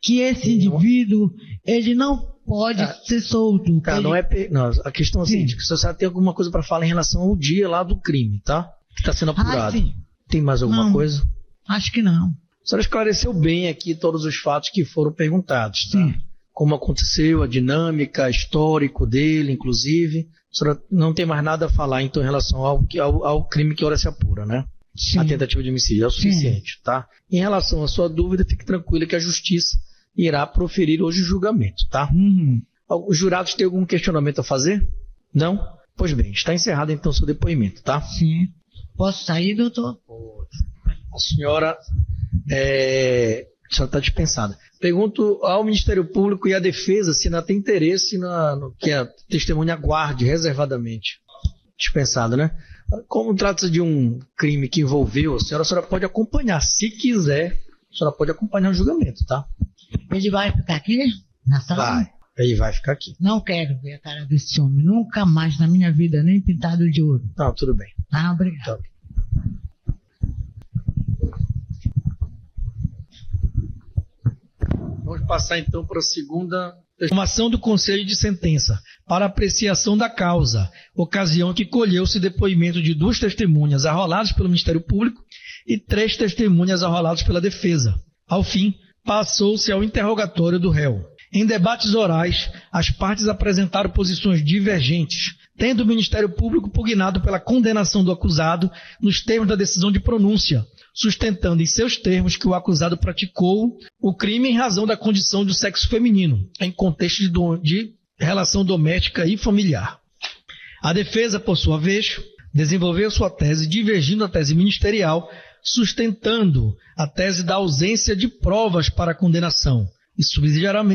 que esse indivíduo, ele não pode ser solto. Tá, ele... não, a questão é a seguinte, que se você tem alguma coisa para falar em relação ao dia lá do crime, tá? Que está sendo apurado. Sim. Tem mais alguma coisa? Acho que não. A senhora esclareceu bem aqui todos os fatos que foram perguntados, tá? Sim. Como aconteceu, a dinâmica, histórico dele, inclusive. A senhora não tem mais nada a falar, então, em relação ao crime que ora se apura, né? Sim. A tentativa de homicídio é o suficiente, tá? Em relação à sua dúvida, fique tranquila que a justiça irá proferir hoje o julgamento, tá? Uhum. Os jurados têm algum questionamento a fazer? Não? Pois bem, está encerrado então o seu depoimento, tá? Sim. Posso sair, doutor? A senhora está dispensada. Pergunto ao Ministério Público e à Defesa se ainda tem interesse no que a testemunha aguarde reservadamente. Dispensada, né? Como trata-se de um crime que envolveu a senhora pode acompanhar. Se quiser, a senhora pode acompanhar o julgamento, tá? Ele vai ficar aqui na sala? Vai. Ele vai ficar aqui. Não quero ver a cara desse homem. Nunca mais na minha vida, nem pintado de ouro. Não, tudo bem. Ah, obrigado. Tá. Vamos passar então para a segunda informação do Conselho de Sentença para apreciação da causa, ocasião que colheu-se depoimento de 2 testemunhas arroladas pelo Ministério Público e 3 testemunhas arroladas pela Defesa. Ao fim, passou-se ao interrogatório do réu. Em debates orais, as partes apresentaram posições divergentes, tendo o Ministério Público pugnado pela condenação do acusado nos termos da decisão de pronúncia, sustentando em seus termos que o acusado praticou o crime em razão da condição do sexo feminino, em contexto de relação doméstica e familiar. A defesa, por sua vez, desenvolveu sua tese divergindo da tese ministerial, sustentando a tese da ausência de provas para a condenação e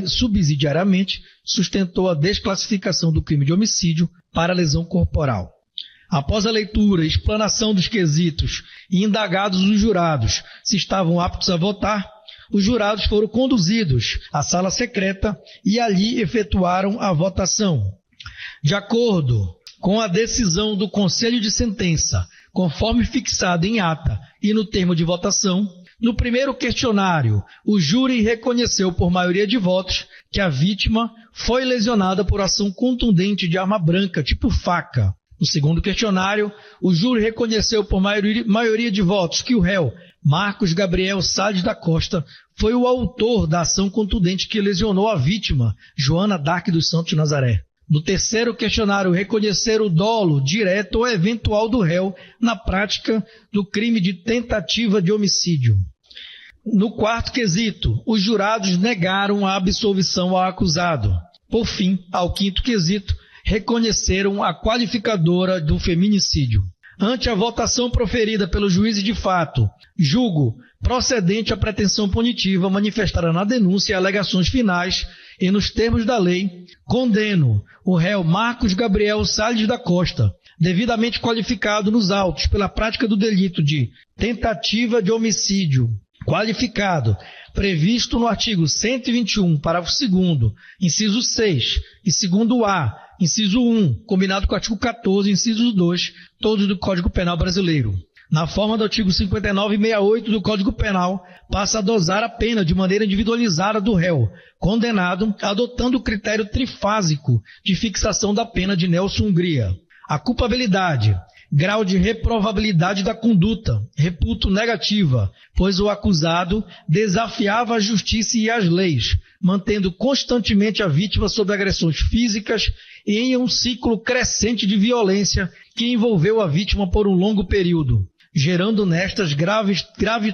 subsidiariamente sustentou a desclassificação do crime de homicídio para lesão corporal. Após a leitura e explanação dos quesitos e indagados os jurados se estavam aptos a votar, os jurados foram conduzidos à sala secreta e ali efetuaram a votação. De acordo com a decisão do Conselho de Sentença, conforme fixado em ata e no termo de votação, no primeiro questionário, o júri reconheceu por maioria de votos que a vítima foi lesionada por ação contundente de arma branca, tipo faca. No segundo questionário, o júri reconheceu por maioria de votos que o réu, Marcos Gabriel Salles da Costa, foi o autor da ação contundente que lesionou a vítima, Joana Dark dos Santos Nazaré. No terceiro questionário, reconhecer o dolo direto ou eventual do réu na prática do crime de tentativa de homicídio. No quarto quesito, os jurados negaram a absolvição ao acusado. Por fim, ao quinto quesito, reconheceram a qualificadora do feminicídio. Ante a votação proferida pelo juiz de fato, julgo procedente a pretensão punitiva manifestada na denúncia e alegações finais e nos termos da lei, condeno o réu Marcos Gabriel Salles da Costa, devidamente qualificado nos autos pela prática do delito de tentativa de homicídio, qualificado previsto no artigo 121, parágrafo 2º, inciso 6 e 2º-A, inciso 1, combinado com o artigo 14, inciso 2, todos do Código Penal brasileiro. Na forma do artigo 59 e 68 do Código Penal, passa a dosar a pena de maneira individualizada do réu condenado, adotando o critério trifásico de fixação da pena de Nelson Hungria. A culpabilidade, grau de reprovabilidade da conduta, reputo negativa, pois o acusado desafiava a justiça e as leis, mantendo constantemente a vítima sob agressões físicas e em um ciclo crescente de violência que envolveu a vítima por um longo período, gerando nestas graves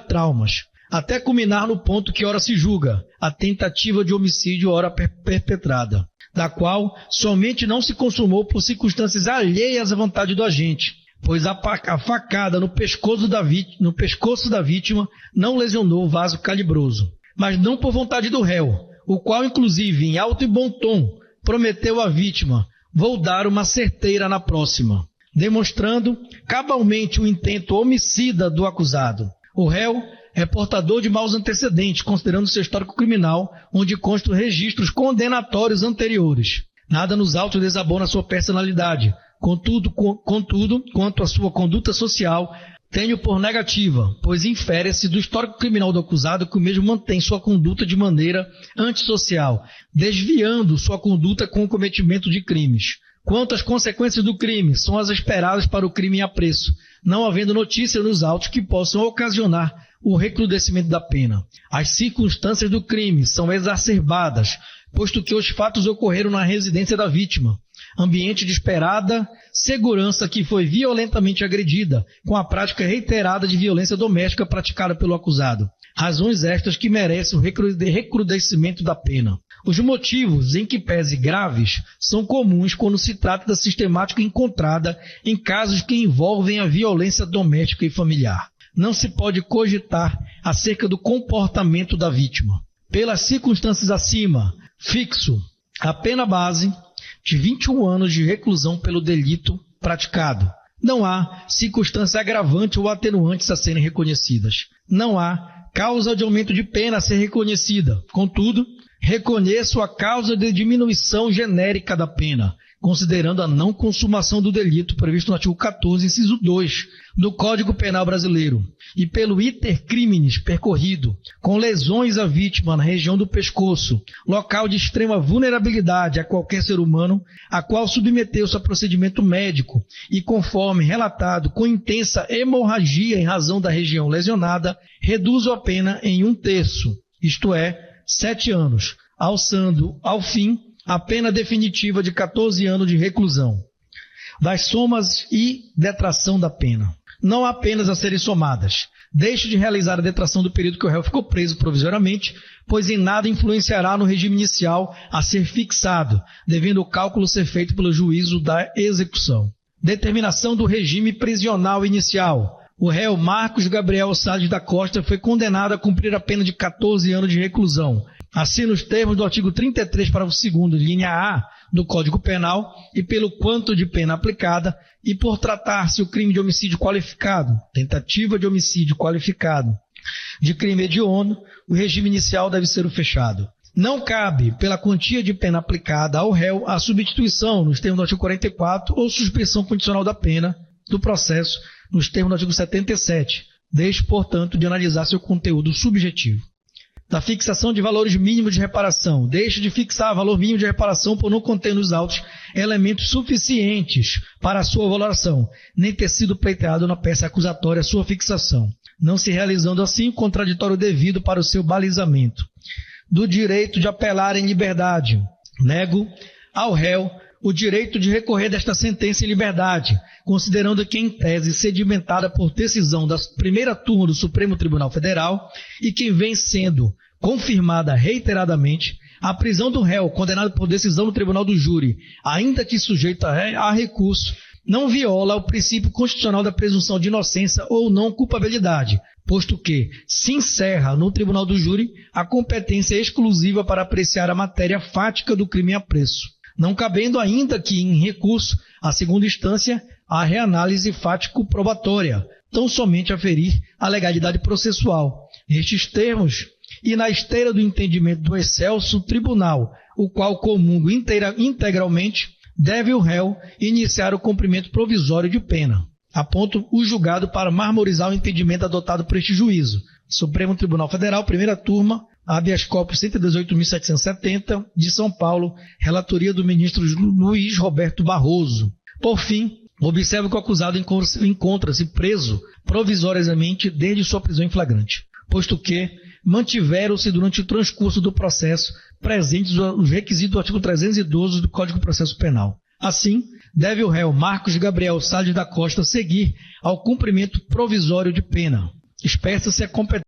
traumas, até culminar no ponto que ora se julga, a tentativa de homicídio ora perpetrada, da qual somente não se consumou por circunstâncias alheias à vontade do agente, pois a facada no pescoço da vítima não lesionou o vaso calibroso, mas não por vontade do réu, o qual, inclusive, em alto e bom tom, prometeu à vítima: vou dar uma certeira na próxima, demonstrando cabalmente o intento homicida do acusado. O réu é portador de maus antecedentes, considerando seu histórico criminal, onde constam registros condenatórios anteriores. Nada nos autos desabona sua personalidade. Contudo, quanto à sua conduta social, tenho por negativa, pois infere-se do histórico criminal do acusado que o mesmo mantém sua conduta de maneira antissocial, desviando sua conduta com o cometimento de crimes. Quanto às consequências do crime, são as esperadas para o crime em apreço, não havendo notícia nos autos que possam ocasionar o recrudescimento da pena. As circunstâncias do crime são exacerbadas, posto que os fatos ocorreram na residência da vítima, ambiente de esperada segurança que foi violentamente agredida, com a prática reiterada de violência doméstica praticada pelo acusado. Razões estas que merecem o recrudescimento da pena. Os motivos, em que pese graves, são comuns quando se trata da sistemática encontrada em casos que envolvem a violência doméstica e familiar. Não se pode cogitar acerca do comportamento da vítima. Pelas circunstâncias acima, fixo a pena base de 21 anos de reclusão pelo delito praticado. Não há circunstância agravante ou atenuantes a serem reconhecidas. Não há causa de aumento de pena a ser reconhecida. Contudo, reconheço a causa de diminuição genérica da pena, considerando a não consumação do delito previsto no artigo 14, inciso 2, do Código Penal brasileiro, e pelo iter criminis percorrido, com lesões à vítima na região do pescoço, local de extrema vulnerabilidade a qualquer ser humano, a qual submeteu-se a procedimento médico, e conforme relatado com intensa hemorragia em razão da região lesionada, reduzo a pena em 1/3, isto é, 7 anos, alçando, ao fim, a pena definitiva de 14 anos de reclusão. Das somas e detração da pena. Não há penas a serem somadas. Deixe de realizar a detração do período que o réu ficou preso provisoriamente, pois em nada influenciará no regime inicial a ser fixado, devendo o cálculo ser feito pelo juízo da execução. Determinação do regime prisional inicial. O réu Marcos Gabriel Salles da Costa foi condenado a cumprir a pena de 14 anos de reclusão, assim nos termos do artigo 33, parágrafo 2º, linha A, do Código Penal, e pelo quanto de pena aplicada, e por tratar-se o crime de homicídio qualificado, tentativa de homicídio qualificado, de crime hediondo, o regime inicial deve ser o fechado. Não cabe, pela quantia de pena aplicada ao réu, a substituição, nos termos do artigo 44, ou suspensão condicional da pena do processo, nos termos do artigo 77, deixe, portanto, de analisar seu conteúdo subjetivo. Da fixação de valores mínimos de reparação. Deixe de fixar valor mínimo de reparação por não conter nos autos elementos suficientes para a sua valoração, nem ter sido pleiteado na peça acusatória a sua fixação, não se realizando assim o contraditório devido para o seu balizamento. Do direito de apelar em liberdade. Nego ao réu o direito de recorrer desta sentença em liberdade, considerando que, em tese, sedimentada por decisão da primeira turma do Supremo Tribunal Federal e que vem sendo confirmada reiteradamente, a prisão do réu condenado por decisão do Tribunal do Júri, ainda que sujeito a recurso, não viola o princípio constitucional da presunção de inocência ou não culpabilidade, posto que se encerra no Tribunal do Júri a competência exclusiva para apreciar a matéria fática do crime em apreço, não cabendo ainda que, em recurso, à segunda instância, a reanálise fático-probatória, tão somente aferir a legalidade processual. Nestes termos, e na esteira do entendimento do excelso tribunal, o qual comungo integralmente, deve o réu iniciar o cumprimento provisório de pena. Aponto o julgado para marmorizar o entendimento adotado por este juízo. Supremo Tribunal Federal, primeira turma, habeas corpus 118.770, de São Paulo, relatoria do ministro Luiz Roberto Barroso. Por fim, observo que o acusado encontra-se preso provisoriamente desde sua prisão em flagrante, posto que mantiveram-se durante o transcurso do processo presentes os requisitos do artigo 312 do Código de Processo Penal. Assim, deve o réu Marcos Gabriel Salles da Costa seguir ao cumprimento provisório de pena. Espessa-se a competência